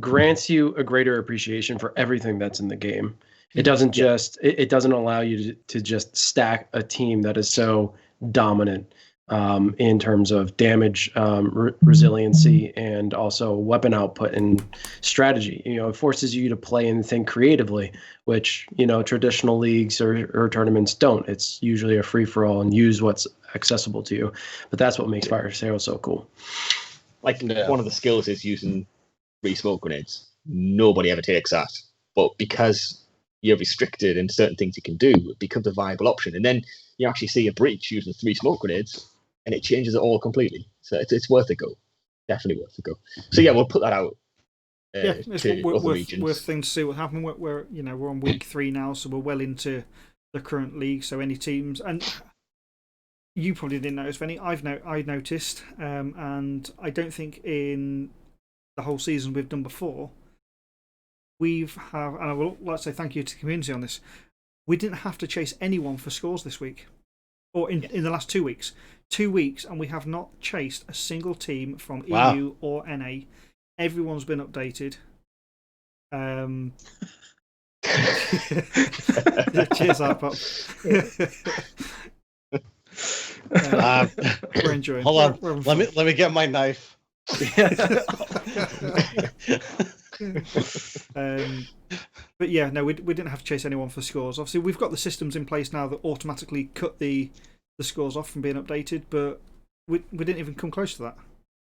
S4: grants you a greater appreciation for everything that's in the game. It doesn't just it doesn't allow you to just stack a team that is so dominant in terms of damage, resiliency, and also weapon output and strategy. It forces you to play and think creatively, which traditional leagues or tournaments don't. It's usually a free for all and use what's accessible to you. But that's what makes Fire Sale so cool.
S3: One of the skills is using free smoke grenades. Nobody ever takes that, but because you're restricted in certain things you can do, it becomes a viable option. And then you actually see a breach using 3 smoke grenades, and it changes it all completely. So it's worth a go. Definitely worth a go. So yeah, we'll put that out.
S1: It's worth thing to see what happened. We're on week 3 now, so we're well into the current league. So any teams, and you probably didn't notice, Vinny. I noticed, and I don't think in the whole season we've done before. And I will like to say thank you to the community on this. We didn't have to chase anyone for scores this week, or in the last 2 weeks. 2 weeks, and we have not chased a single team from EU or NA. Everyone's been updated. Cheers, Arpop. We're enjoying.
S2: Hold on, let me get my knife.
S1: But yeah, no, we didn't have to chase anyone for scores. Obviously, we've got the systems in place now that automatically cut the scores off from being updated, but we didn't even come close to that.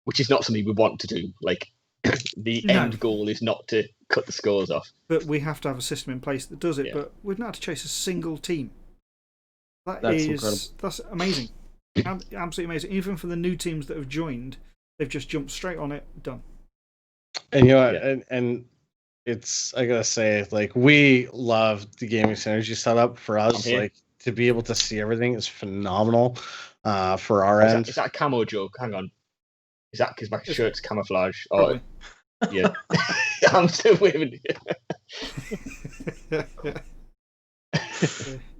S3: Which is not something we want to do. Like, the
S1: No.
S3: end goal is not to cut the scores off.
S1: But we have to have a system in place that does it.
S3: Yeah.
S1: But we've not had to chase a single team.
S4: That's incredible.
S1: That's amazing. Absolutely amazing. Even for the new teams that have joined, they've just jumped straight on it, done.
S2: And you know what? And it's, I gotta say, like, we love the gaming synergy setup for us. Like, to be able to see everything is phenomenal for our end.
S3: Is that a camo joke? Hang on. Is that because my shirt's camouflage?
S1: Probably.
S3: Or, yeah. I'm still waving.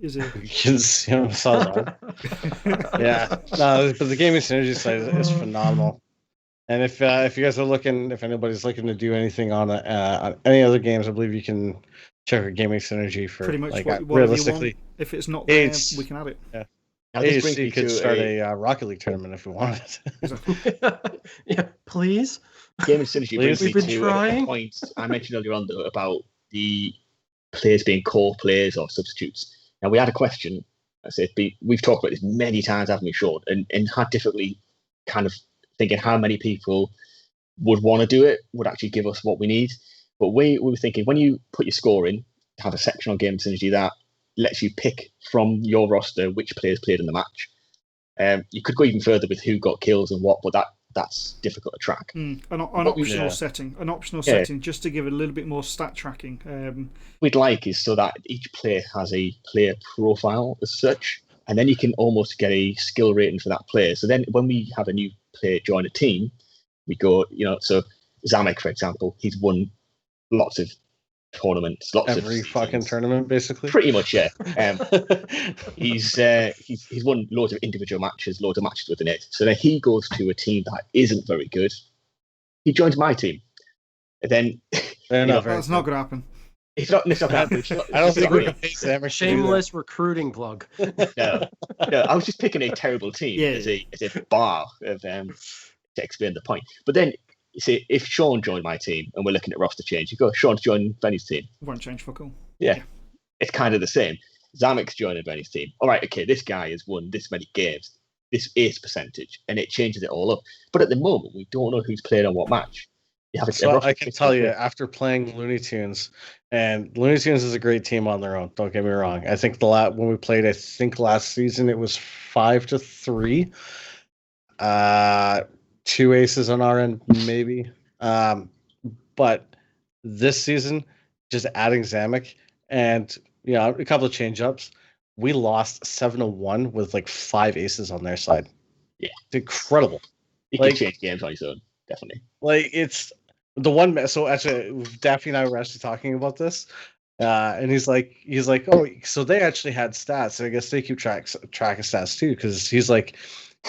S1: Is it?
S2: You can see him yeah. No, but the gaming synergy side is phenomenal. And if you guys are looking, if anybody's looking to do anything on any other games, I believe you can check our gaming synergy for
S1: Pretty much
S2: like
S1: whatever
S2: realistically.
S1: you want. If it's not there, we can add it.
S2: Yeah.
S3: Now, this brings
S2: AHC
S3: me
S2: could
S3: to
S2: start a Rocket League tournament if we wanted.
S4: Yeah, please.
S3: Gaming synergy brings me
S4: We've been
S3: to
S4: trying.
S3: a point I mentioned earlier on, though, about the players being core players or substitutes. Now, we had a question. I said we've talked about this many times, haven't we, Sean? And had difficultly kind of thinking how many people would want to do it, would actually give us what we need. But we were thinking, when you put your score in, have a section on Game Synergy that lets you pick from your roster which players played in the match. You could go even further with who got kills and what, but that's difficult to track.
S1: An optional setting, just to give it a little bit more stat tracking.
S3: We'd like is so that each player has a player profile as such, and then you can almost get a skill rating for that player. So then when we have a new player join a team, we go, so Zamek, for example, he's won lots of tournaments,
S2: every fucking tournament, basically.
S3: Pretty much, yeah. He's won loads of individual matches, loads of matches within it. So then he goes to a team that isn't very good. He joins my team, and then
S1: that's not going to happen.
S3: It's not going to happen.
S2: I don't think we can pay Zamek.
S4: Shameless recruiting plug.
S3: No, I was just picking a terrible team as a bar of to explain the point. But then, you see, if Sean joined my team and we're looking at roster change, you go, Sean's joining Benny's team.
S1: Won't change for cool.
S3: Yeah. It's kind of the same. Zamek's joining Benny's team. All right, okay, this guy has won this many games, this ace percentage, and it changes it all up. But at the moment, we don't know who's played on what match.
S2: I can tell you, after playing Looney Tunes, and Looney Tunes is a great team on their own, don't get me wrong. I think when we played, I think last season, it was 5-3. 2 aces on our end, maybe. But this season, just adding Zamek and a couple of change-ups, we lost 7-1 with like 5 aces on their side.
S3: Yeah,
S2: it's incredible.
S3: You can change games on his own, definitely.
S2: Like, it's the one. So actually, Daffy and I were actually talking about this, and he's like, oh, so they actually had stats. So I guess they keep track of stats too, because he's like,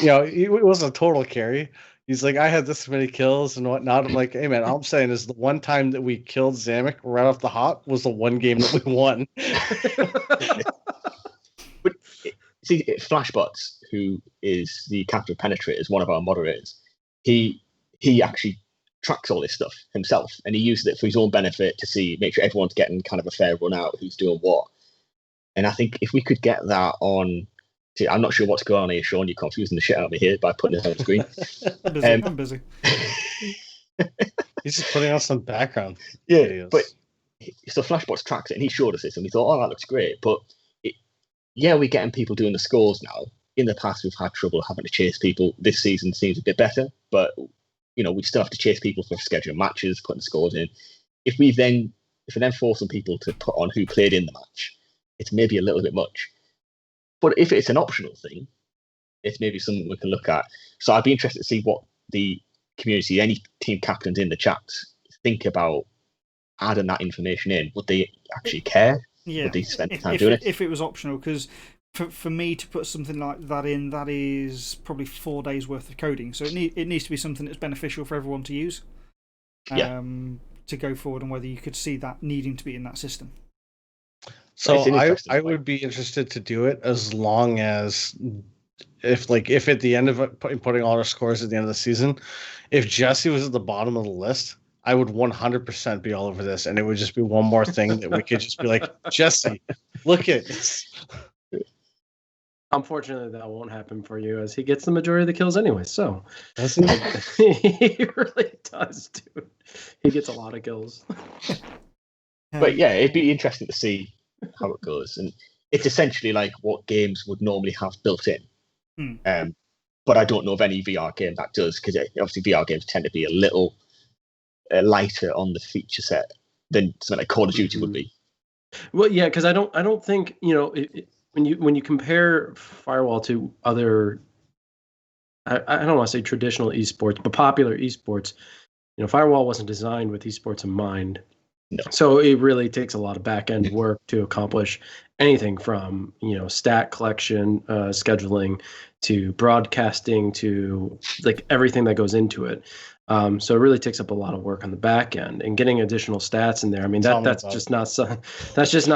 S2: it wasn't a total carry. He's like, I had this many kills and whatnot. I'm like, hey man, all I'm saying is the one time that we killed Zamek right off the hop was the one game that we won.
S3: But see, Flashbots, who is the captain of Penetrators, one of our moderators, he actually tracks all this stuff himself, and he uses it for his own benefit to make sure everyone's getting kind of a fair run out, who's doing what. And I think if we could get that on. See, I'm not sure what's going on here, Sean. You're confusing the shit out of me here by putting it on the screen.
S1: I'm busy.
S2: He's just putting on some background.
S3: Yeah, but so Flashbots tracks it, and he showed us this, and we thought, oh, that looks great. But we're getting people doing the scores now. In the past, we've had trouble having to chase people. This season seems a bit better, but we still have to chase people for scheduling matches, putting scores in. If we then forcing people to put on who played in the match, it's maybe a little bit much. But if it's an optional thing, it's maybe something we can look at. So I'd be interested to see what the community, any team captains in the chat, think about adding that information in. Would they actually care?
S1: Yeah.
S3: Would they spend time doing it?
S1: If it was optional, because for me to put something like that in, that is probably 4 days worth of coding. So it needs to be something that's beneficial for everyone to use. To go forward, and whether you could see that needing to be in that system.
S2: So I would be interested to do it as long as if at the end of it, putting all our scores at the end of the season, if Jesse was at the bottom of the list, I would 100% be all over this, and it would just be one more thing that we could just be like, Jesse, look at this.
S4: Unfortunately, that won't happen for you, as he gets the majority of the kills anyway. So
S2: Doesn't
S4: he really does, dude. He gets a lot of kills.
S3: But yeah, it'd be interesting to see how it goes. And it's essentially like what games would normally have built in. But I don't know of any VR game that does, because obviously VR games tend to be a little lighter on the feature set than something like Call of Duty would be.
S4: Well, yeah, because I don't think, you know, when you compare Firewall to other, I don't want to say traditional esports, but popular esports, you know, Firewall wasn't designed with esports in mind.
S3: No.
S4: So it really takes a lot of back end work to accomplish anything from, you know, stat collection, scheduling, to broadcasting, to like everything that goes into it. So it really takes up a lot of work on the back end, and getting additional stats in there. I mean, that's just not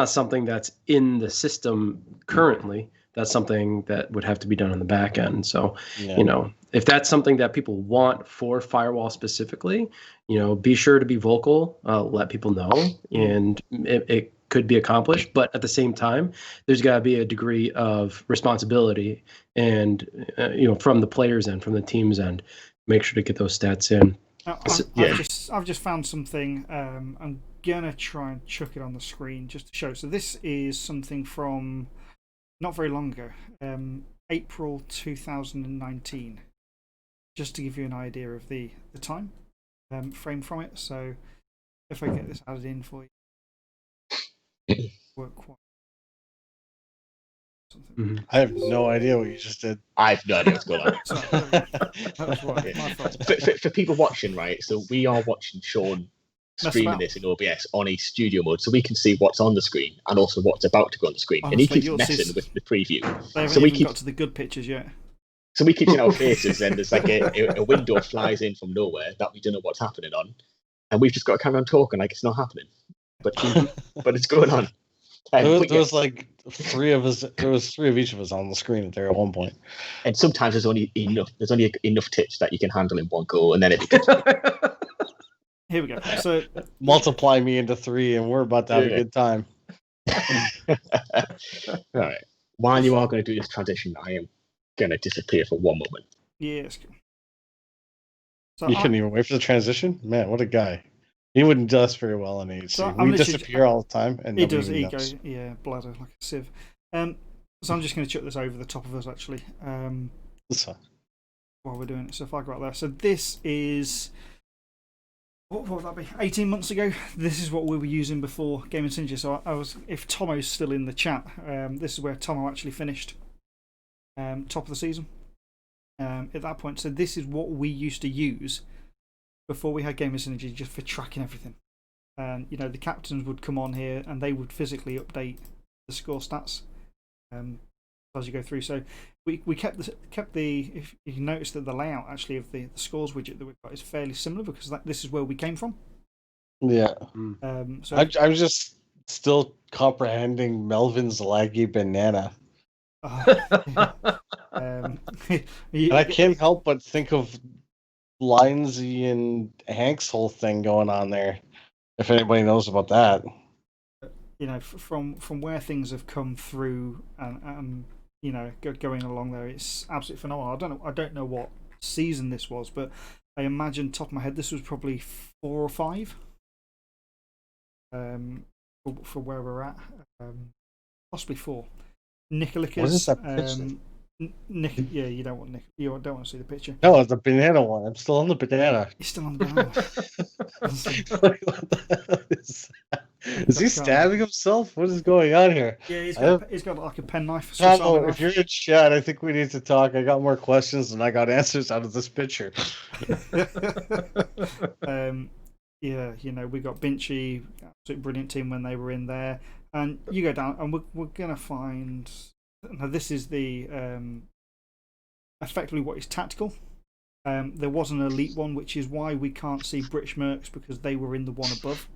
S4: something that's in the system currently. That's something that would have to be done on the back end. So, you know, if that's something that people want for Firewall specifically, you know, be sure to be vocal, let people know, and it could be accomplished. But at the same time, there's got to be a degree of responsibility and, you know, from the players' end, from the team's end, make sure to get those stats in.
S1: I've just found something. I'm gonna try and chuck it on the screen just to show. So this is something from not very long ago, April 2019. Just to give you an idea of the time frame from it. So if I get this added in for you, work quite.
S2: I have no idea what you just did.
S3: I have no idea what's going on.
S1: That was right, my fault.
S3: For people watching, right? So we are watching Sean streaming this in OBS on a studio mode, so we can see what's on the screen and also what's about to go on the screen.
S1: Honestly,
S3: and he keeps messing with the preview.
S1: They haven't even got to the good pictures yet.
S3: So we keep seeing our faces, and there's like a window flies in from nowhere that we don't know what's happening on, and we've just got to carry on talking like it's not happening, but it's going on.
S2: There was like three of us. There was three of each of us on the screen there at one point.
S3: And sometimes there's only enough tips that you can handle in one go, and then it becomes.
S1: Here we go. So
S2: multiply me into three, and we're about to have a good time.
S3: All right. While you are going to do this transition, I am going to disappear for one moment.
S1: Yes. So
S2: you couldn't even wait for the transition? Man, what a guy. He wouldn't do us very well in HC.
S1: So
S2: we disappear all the time. And
S1: he does. He goes, bladder like a sieve. So I'm just going to chuck this over the top of us, actually, while we're doing it. So if I go out there. So this is... What would that be? 18 months ago. This is what we were using before Game and Synergy. So if Tomo's still in the chat, this is where Tomo actually finished top of the season at that point. So this is what we used to use before we had Game and Synergy, just for tracking everything. And you know, the captains would come on here and they would physically update the score stats as you go through. So we kept the if you notice that the layout actually of the scores widget that we've got is fairly similar, because this is where we came from.
S2: Yeah.
S1: So
S2: I'm just still comprehending Melvin's laggy banana. And I can't help but think of Lindsay and Hank's whole thing going on there. If anybody knows about that,
S1: you know, from where things have come through and you know, going along there, it's absolutely phenomenal. I don't know what season this was, but I imagine top of my head this was probably 4 or 5. For where we're at, possibly 4. Nicolicus.
S2: What is that picture?
S1: Yeah, you don't want you don't want to see the picture.
S2: No, it's the banana one. I'm still on the banana.
S1: You're still on the banana.
S2: Is he stabbing himself? What is going on here?
S1: Yeah, he's got like a penknife.
S2: No, if you're in chat, I think we need to talk. I got more questions than I got answers out of this picture.
S1: Yeah, you know, we got Binchy, absolutely brilliant team when they were in there, and you go down, and we're gonna find. Now this is the effectively what is tactical. There was an elite one, which is why we can't see British Mercs, because they were in the one above.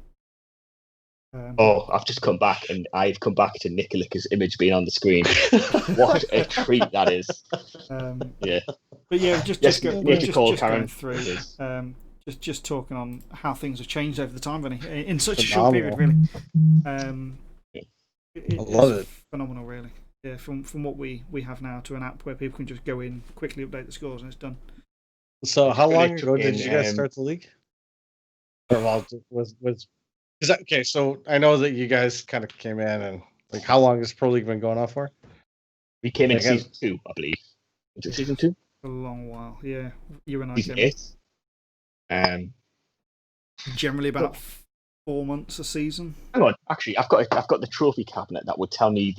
S3: I've just come back, and I've come back to Nicolicus' image being on the screen. What a treat that is! Yeah,
S1: but yeah, just going through. Just talking on how things have changed over the time, Vinny, in such a short period, really.
S2: I love it.
S1: Phenomenal, really. Yeah, from what we have now to an app where people can just go in, quickly update the scores, and it's done.
S2: So how long ago did you guys start the league? Or was okay? So I know that you guys kind of came in, and like, how long has Pro League been going on for?
S3: We came in season 2, I believe. Was it season 2?
S1: A long while, yeah. You and I
S3: season
S1: came
S3: 8.
S1: Generally about 4 months a season.
S3: Hang on, actually, I've got the trophy cabinet that would tell me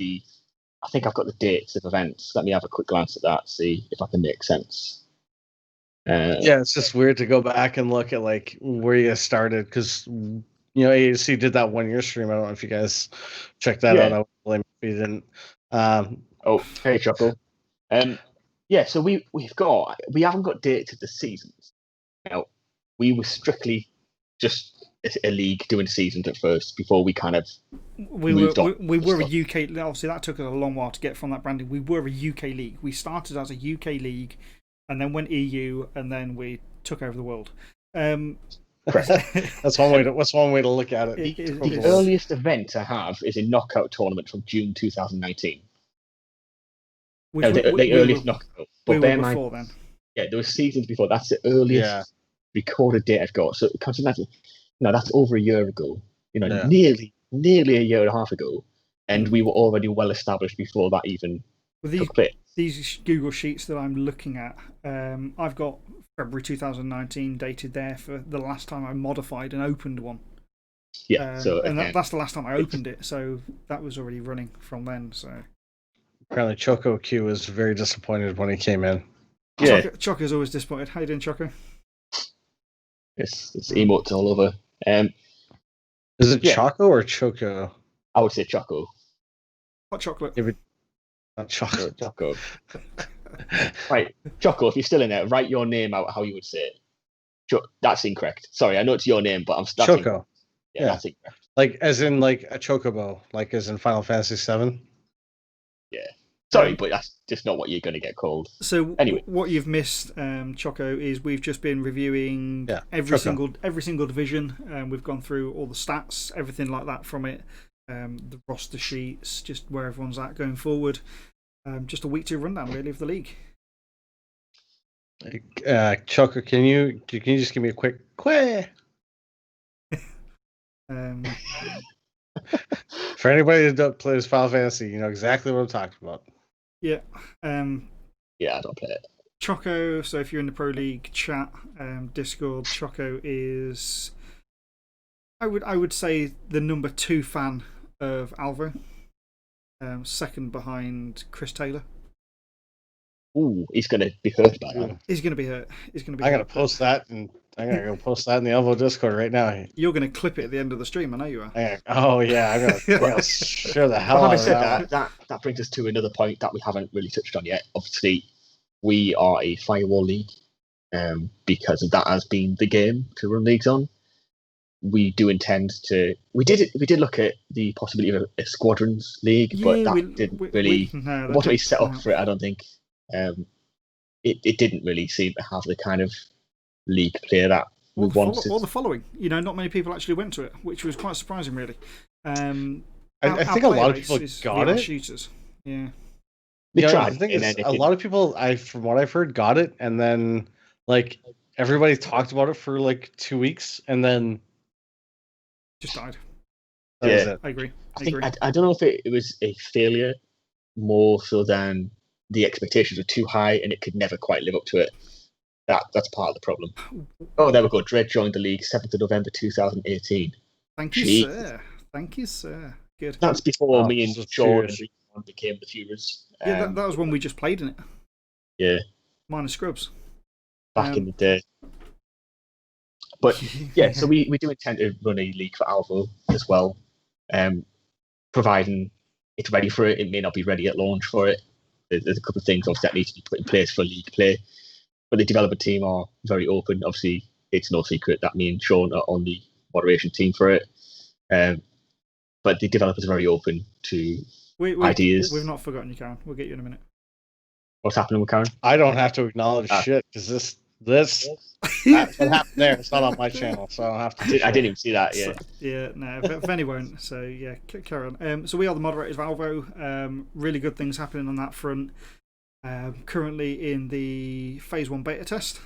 S3: I think I've got the dates of events. Let me have a quick glance at that, see if I can make sense.
S2: Yeah, it's just weird to go back and look at like where you started, because AAC did that 1 year stream. I don't know if you guys checked that out. I would blame if you didn't.
S3: Hey Choco. So we haven't got dates of the seasons. Now, we were strictly just a league doing seasons at first before we kind of
S1: we were a UK. Obviously, that took us a long while to get from that branding. We were a UK league. We started as a UK league, and then went EU, and then we took over the world.
S2: That's one way to look at it.
S3: The earliest event I have is a knockout tournament from June 2019. The earliest knockout. But
S1: we were before then.
S3: Yeah, there were seasons before. That's the earliest recorded date I've got. So that's over a year ago. Nearly a year and a half ago, and we were already well established before that even took place.
S1: These Google Sheets that I'm looking at, I've got February 2019 dated there for the last time I modified and opened one.
S3: Yeah,
S1: that's the last time I opened it, so that was already running from then. So
S2: apparently, Choco Q was very disappointed when he came in.
S1: Yeah, Choco's always disappointed. How you doing, Choco?
S3: It's emotes all over.
S2: Is it Choco or Choco?
S3: I would say Choco.
S1: Hot chocolate.
S2: Not Choco.
S3: Choco. Right, Choco, if you're still in there, write your name out how you would say it. That's incorrect. Sorry, I know it's your name, but that's
S2: Choco.
S3: Incorrect. Yeah, that's incorrect.
S2: Like, as in, like, a chocobo, like as in Final Fantasy VII?
S3: Yeah. Sorry, but that's just not what you're going to get called.
S1: So,
S3: anyway,
S1: what you've missed, Choco, is we've just been reviewing every single division. We've gone through all the stats, everything like that from it, the roster sheets, just where everyone's at going forward. Just a week 2 rundown, really, of the league.
S2: Choco, can you just give me a quick For anybody that plays Final Fantasy, you know exactly what I'm talking about.
S1: Yeah.
S3: Yeah, I don't play it.
S1: Choco, so if you're in the Pro League chat, Discord, Choco is, I would say, the number 2 fan of Alvo. Second behind Chris Taylor.
S3: Ooh, he's going to be hurt by that.
S1: He's going to be hurt. I'm
S2: going to post that, and I'm going to go post that in the Alvo Discord right now.
S1: You're going to clip it at the end of the stream, I know you are.
S2: Oh, yeah, I'm going to share the hell out of that.
S3: That brings us to another point that we haven't really touched on yet. Obviously, we are a Firewall league, because that has been the game to run leagues on. We do intend to. We did look at the possibility of a Squadrons league, but that wasn't really set up for it. I don't think. It didn't really seem to have the kind of league play that we wanted.
S1: Or the following. Not many people actually went to it, which was quite surprising, really.
S2: I think a lot of people got it.
S1: Shooters. Yeah.
S3: They tried.
S2: The thing is, a lot of people, from what I've heard, got it, and then like everybody talked about it for like 2 weeks, and then
S1: just died.
S3: Yeah,
S1: I agree.
S3: I don't know if it was a failure more so than the expectations were too high and it could never quite live up to it. That's part of the problem. Oh, there we go. Dread joined the league 7th of November 2018.
S1: Thank you, sir. Good.
S3: That's before me and Sean became the Furies.
S1: Yeah, that was when we just played in it.
S3: Yeah.
S1: Minus Scrubs.
S3: Back in the day. But yeah, so we do intend to run a league for Alvo as well, providing it's ready for it. It may not be ready at launch for it. There's a couple of things obviously that need to be put in place for league play, but the developer team are very open. Obviously, it's no secret that me and Sean are on the moderation team for it, but the developers are very open to ideas.
S1: We've not forgotten you, Karen. We'll get you in a minute.
S3: What's happening with Karen?
S2: I don't have to acknowledge shit because That's what happened there. It's not on my channel, so I don't have to.
S3: I didn't even see that. Yeah.
S1: So, yeah, no, Venny won't. So yeah, carry on. So we are the moderators of Alvo. Really good things happening on that front. Currently in the phase 1 beta test.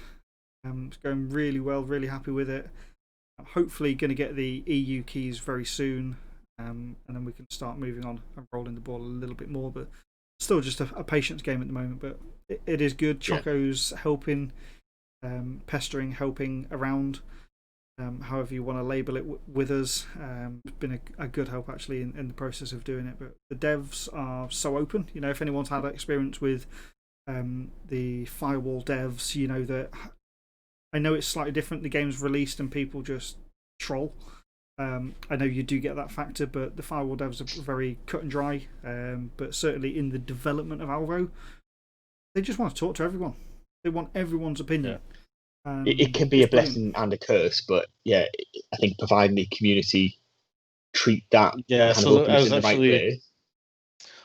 S1: It's going really well. Really happy with it. Hopefully, going to get the EU keys very soon, and then we can start moving on and rolling the ball a little bit more. But still, just a patience game at the moment. But it is good. Choco's helping. Pestering, helping around, however you want to label it with us. It's been a good help actually in the process of doing it. But the devs are so open. You know, if anyone's had experience with the Firewall devs, you know that I know it's slightly different. The game's released and people just troll. I know you do get that factor, but the Firewall devs are very cut and dry. But certainly in the development of Alvo, they just want to talk to everyone. They want everyone's opinion.
S3: Yeah. It can be a blessing and a curse, but yeah, I think providing the community treat that
S2: yeah.
S3: kind
S2: So
S3: of
S2: I was
S3: in the right way.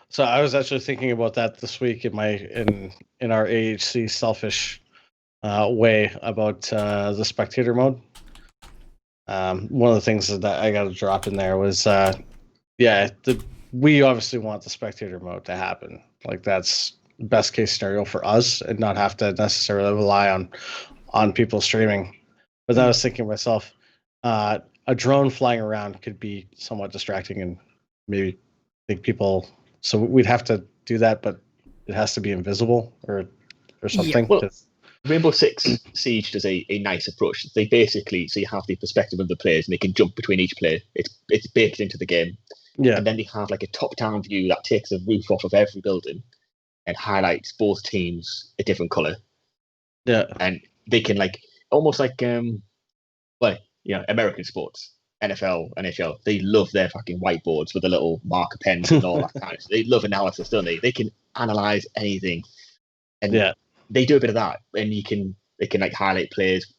S2: So I was actually thinking about that this week in our AHC selfish way about the spectator mode. One of the things that I got to drop in there was we obviously want the spectator mode to happen. Like that's best case scenario for us and not have to necessarily rely on people streaming. But then I was thinking to myself, a drone flying around could be somewhat distracting and maybe make people. So we'd have to do that, but it has to be invisible or something.
S3: Yeah, well, Rainbow Six Siege does a nice approach. They basically, so you have the perspective of the players and they can jump between each player. It's baked into the game.
S2: Yeah.
S3: And then they have like a top-down view that takes a roof off of every building and highlights both teams a different color.
S2: Yeah.
S3: And they can almost like American sports, NFL, NHL, they love their fucking whiteboards with the little marker pens and all that kind of stuff. They love analysis, don't they? They can analyze anything. And they do a bit of that. And they can highlight players,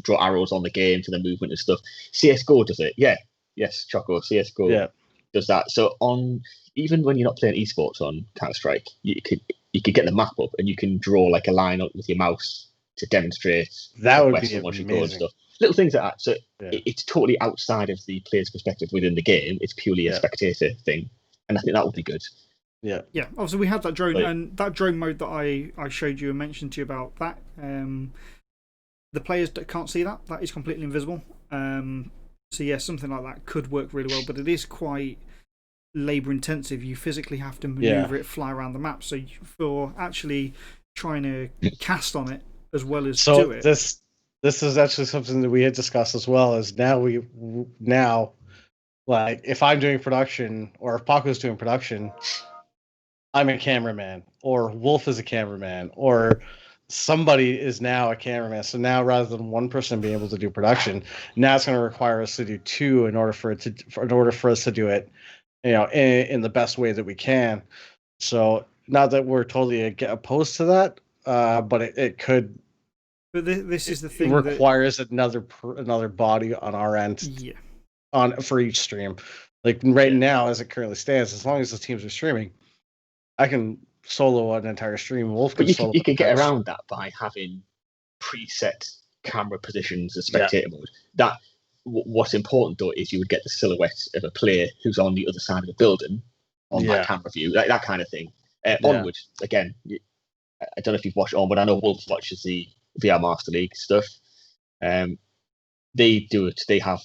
S3: draw arrows on the game for the movement and stuff. CSGO does it. Yeah. Yes, Choco, CSGO does that. So even when you're not playing esports on Counter-Strike, you could get the map up and you can draw a line up with your mouse to demonstrate
S2: that would be amazing.
S3: And stuff. Little things like that. So it's totally outside of the player's perspective within the game. It's purely a spectator thing, and I think that would be good.
S2: Yeah.
S1: Yeah. Obviously, we had that drone and that drone mode that I showed you and mentioned to you about that. The players that can't see that is completely invisible. So yeah, something like that could work really well, but it is quite labour intensive. You physically have to maneuver it, fly around the map. So for actually trying to cast on it as well as do it.
S2: This is actually something that we had discussed as well. Is now like if I'm doing production or if Paco's doing production, I'm a cameraman or Wolf is a cameraman or somebody is now a cameraman. So now rather than one person being able to do production, now it's going to require us to do two in order for us to do it, in the best way that we can. So not that we're totally opposed to that, but it could.
S1: But this is the thing.
S2: It requires another body on our end.
S1: Yeah.
S2: For each stream, like now as it currently stands, as long as the teams are streaming, I can solo an entire stream. Wolf,
S3: but you can get around that by having preset camera positions as spectator mode. That what's important though is you would get the silhouette of a player who's on the other side of the building on that camera view, that kind of thing. Onward again. I don't know if you've watched on, but I know Wolf watches the VR Master League stuff. They do it. They have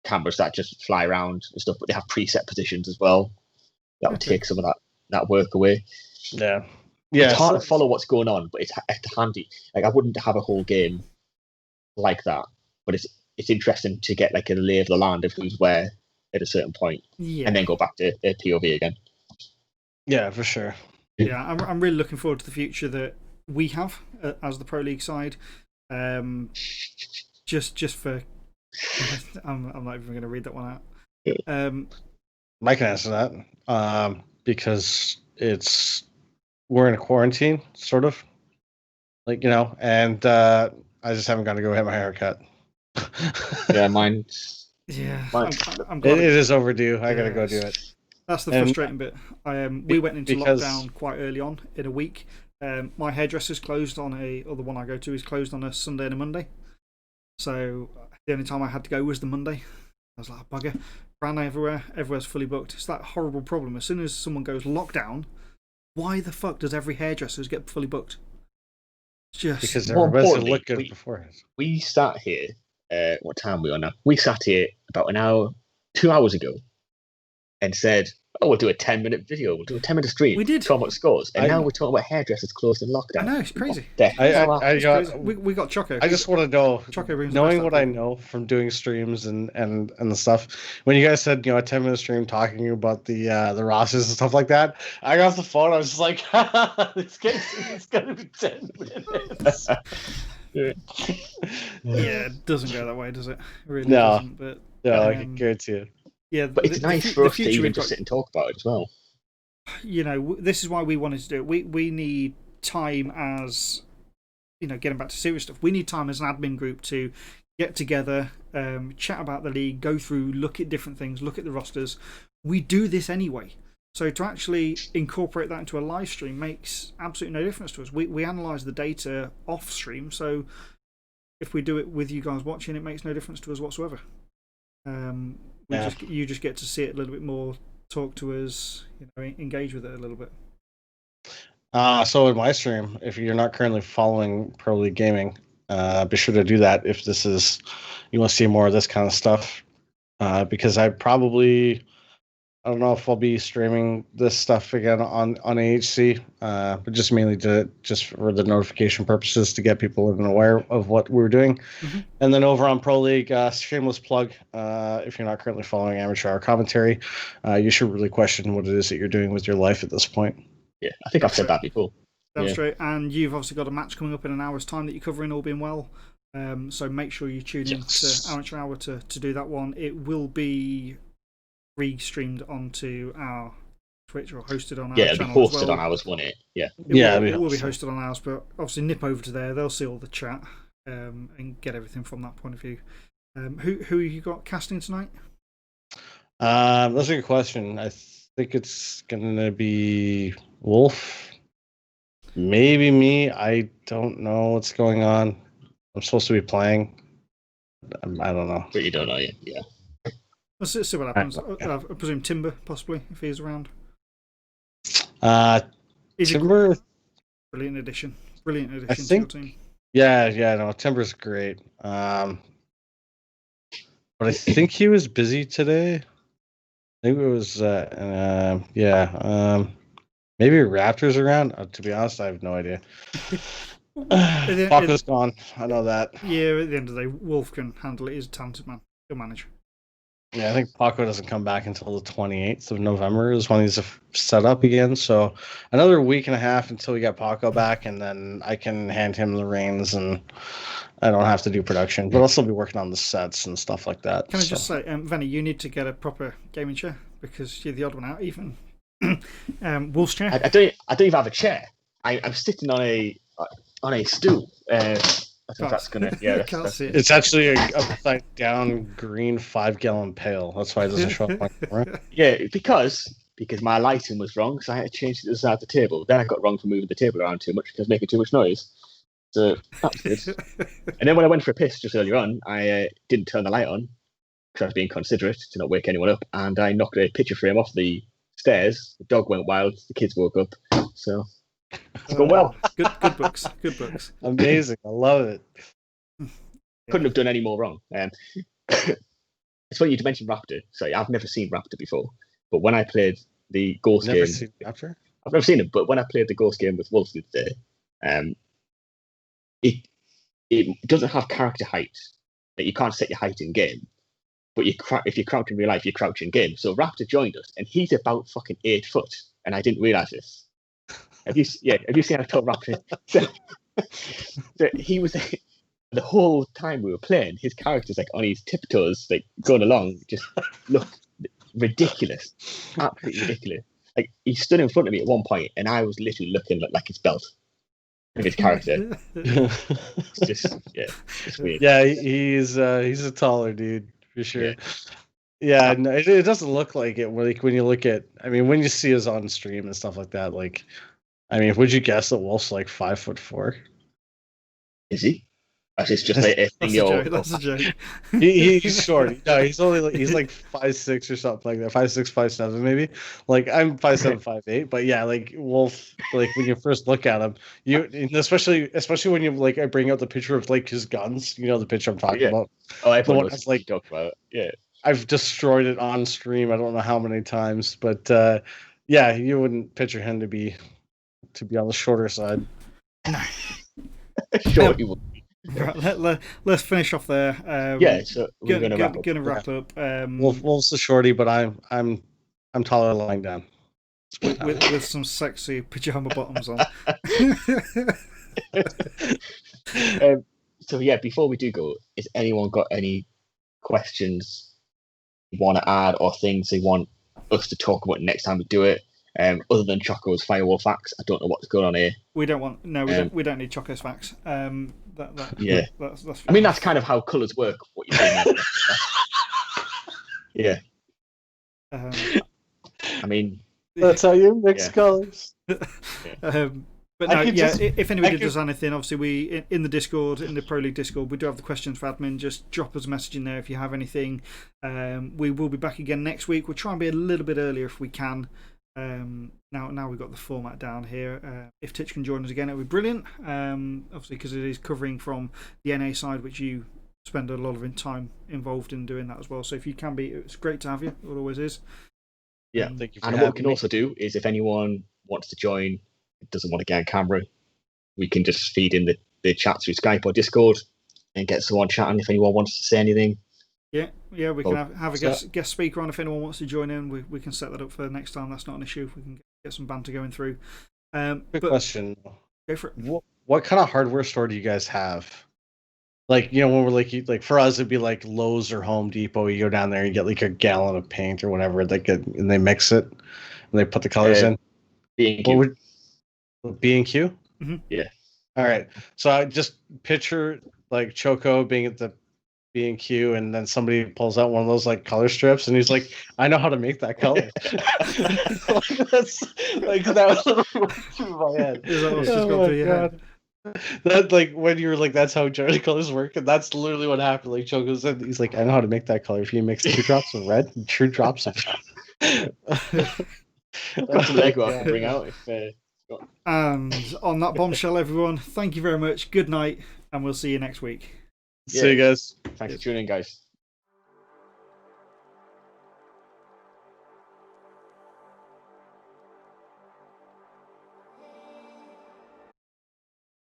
S3: cameras that just fly around and stuff, but they have preset positions as well. That would take some of that work away.
S2: Yeah.
S3: It's hard to follow what's going on, but it's handy. I wouldn't have a whole game like that, but it's interesting to get a lay of the land of who's where at a certain point, and then go back to POV again.
S2: Yeah, for sure.
S1: Yeah, I'm really looking forward to the future that we have as the Pro League side. Just for, I'm not even going to read that one out.
S2: I can answer that because we're in a quarantine, sort of, and I just haven't got to go get my haircut.
S3: Yeah, mine.
S1: Yeah, I'm
S2: glad it is overdue. I gotta go do it.
S1: That's the frustrating bit. We went into lockdown quite early on in a week, My hairdresser's closed or the one I go to is closed on a Sunday and a Monday. So the only time I had to go was the Monday. I was like, bugger. Ran everywhere's fully booked. It's that horrible problem. As soon as someone goes lockdown, why the fuck does every hairdresser get fully booked? Just
S2: because everybody's look good beforehand.
S3: We sat here. What time are we on now? We sat here about 2 hours ago, and said, "Oh, we'll do a 10-minute video. We'll do a 10-minute stream.
S1: We did.
S3: Talk about scores." And now we're talking about hairdressers closed in lockdown.
S1: I know, it's crazy.
S2: We
S1: got Choco.
S2: I just want to know,
S1: Choco
S2: knowing what I know from doing streams and the stuff, when you guys said, a 10-minute stream talking about the rosters and stuff like that, I got off the phone. I was just like, it's going to be 10 minutes.
S1: Yeah, it doesn't go that way, does it? It really
S2: no.
S1: doesn't. But,
S2: no, I can guarantee you.
S1: Yeah,
S3: but it's nice for us to even just sit and talk about it as well.
S1: This is why we wanted to do it. We need time as, getting back to serious stuff, we need time as an admin group to get together, chat about the league, go through, look at different things, look at the rosters. We do this anyway. So to actually incorporate that into a live stream makes absolutely no difference to us. We analyse the data off stream, so if we do it with you guys watching, it makes no difference to us whatsoever. You just get to see it a little bit more, talk to us, engage with it a little bit.
S2: So in my stream, if you're not currently following Pro League Gaming, be sure to do that if you want to see more of this kind of stuff. Because I don't know if I'll be streaming this stuff again on AHC, but just mainly just for the notification purposes to get people in and aware of what we're doing.
S1: Mm-hmm.
S2: And then over on Pro League, shameless plug, if you're not currently following amateur hour commentary, you should really question what it is that you're doing with your life at this point.
S3: Yeah, I think I've said that before.
S1: That's straight. And you've obviously got a match coming up in an hour's time that you're covering, all being well. So make sure you tune in to Amateur Hour to do that one. It will be re-streamed onto our Twitch or hosted on our channel.
S3: Yeah, it'll be hosted on ours, won't it? Yeah.
S1: It will be hosted on ours, but obviously nip over to there. They'll see all the chat and get everything from that point of view. Who have you got casting tonight?
S2: That's a good question. I think it's going to be Wolf. Maybe me. I don't know what's going on. I'm supposed to be playing. I don't know.
S3: But you don't know yet, yeah.
S1: Let's see what happens. I presume Timber, possibly, if he's around.
S2: Timber.
S1: Brilliant addition. Brilliant addition
S2: I think,
S1: to your team.
S2: Yeah, no, Timber's great. But I think he was busy today. I think it was, maybe Raptor's around. To be honest, I have no idea. Paco's gone. I know that.
S1: Yeah, at the end of the day, Wolf can handle it. He's a talented man. He'll manage.
S2: Yeah, I think Paco doesn't come back until the 28th of November is when he's set up again. So another week and a half until we get Paco back, and then I can hand him the reins and I don't have to do production. But I'll still be working on the sets and stuff like that.
S1: Can I just say, Vanny, you need to get a proper gaming chair because you're the odd one out. Even Wolf's chair.
S3: I don't even have a chair. I'm sitting on a stool. I think that's gonna. Yeah,
S2: it's actually a upside down green 5-gallon pail. That's why it doesn't show up on camera.
S3: Yeah, because my lighting was wrong, so I had to change it to the side of the table. Then I got wrong for moving the table around too much because making too much noise. So that's good. And then when I went for a piss just earlier on, I didn't turn the light on because I was being considerate to not wake anyone up, and I knocked a picture frame off the stairs. The dog went wild. The kids woke up. So. It's going well.
S1: Good books. Good books.
S2: Amazing. I love it.
S3: Couldn't have done any more wrong. It's funny you mentioned Raptor. Sorry, I've never seen Raptor before. But when I played the Ghost game...
S2: Seen Raptor?
S3: I've never seen him, but when I played the Ghost game with Wolf the other day, it doesn't have character height. Like, you can't set your height in game. But if you crouch in real life, you crouch in game. So Raptor joined us, and he's about fucking 8 foot. And I didn't realise this. Have you seen how tall Raptor is? So he was the whole time we were playing, his character's like on his tiptoes, like going along, just looked ridiculous. Absolutely ridiculous. Like he stood in front of me at one point and I was literally looking like his belt of his character. It's weird.
S2: Yeah, he's a taller dude for sure. Yeah, no, it doesn't look like it. Like when you look at, when you see us on stream and stuff like that, like I mean, would you guess that Wolf's like 5'4"?
S3: Is he? It's just like a
S1: That's
S3: thing.
S1: a joke. That's a joke.
S2: He's short. No, he's only like, he's like 5'6" or something like that. 5'6", 5'7" maybe. Like I'm 5'7", 5'8", but yeah, like Wolf. Like when you first look at him, and especially when you like I bring out the picture of like his guns. You know the picture I'm talking about.
S3: Oh, everyone
S2: one
S3: knows
S2: like
S3: talk about. Yeah.
S2: I've destroyed it on stream. I don't know how many times, but yeah, you wouldn't picture him to be on the shorter side.
S1: No.
S3: Sure, he will.
S1: Right, let's finish off there.
S3: Yeah, so we're gonna wrap up.
S1: Gonna wrap up.
S2: Wolf's the shorty, but I'm taller lying down.
S1: With some sexy pajama bottoms on.
S3: So yeah, before we do go, has anyone got any questions you want to add or things they want us to talk about next time we do it? Other than Choco's Firewall facts, I don't know what's going on here.
S1: We don't need Choco's facts.
S3: Yeah,
S1: that's
S3: I mean that's kind of how colours work. What you're saying. Yeah. I mean,
S2: that's how you mix colors.
S1: But no, if anybody does anything, obviously we in the Discord, in the Pro League Discord, we do have the questions for admin. Just drop us a message in there if you have anything. We will be back again next week. We'll try and be a little bit earlier if we can. Now we've got the format down here. If Titch can join us again, it would be brilliant. Obviously, because it is covering from the NA side, which you spend a lot of time involved in doing that as well. So if you can be, it's great to have you. It always is.
S3: Yeah, thank you. And what we can also do is if anyone wants to join, doesn't want to get on camera, we can just feed in the chat through Skype or Discord and get someone chatting if anyone wants to say anything.
S1: Yeah, we can have a guest speaker on if anyone wants to join in. We can set that up for next time. That's not an issue. We can get some banter going through.
S2: Quick question.
S1: Go for it.
S2: What kind of hardware store do you guys have? Like, you know, when we're like for us, it'd be like Lowe's or Home Depot. You go down there and you get like a gallon of paint or whatever. And they mix it and they put the colors in.
S3: B&Q.
S2: B&Q?
S1: Mm-hmm.
S3: Yeah.
S2: All right. So I just picture like Choco being at the B&Q and then somebody pulls out one of those like color strips and he's like, I know how to make that color. That's like that was literally through my head.
S1: Is that what's just gone through your head?
S2: That like when you were like that's how Journey colors work, and that's literally what happened. Like Choco said, he's like, I know how to make that color. If you mix 2 drops of red and 2 drops of
S3: got some Lego I can bring out
S1: And on that bombshell, everyone, thank you very much. Good night, and we'll see you next week.
S2: See you guys.
S3: Thanks for tuning in, guys.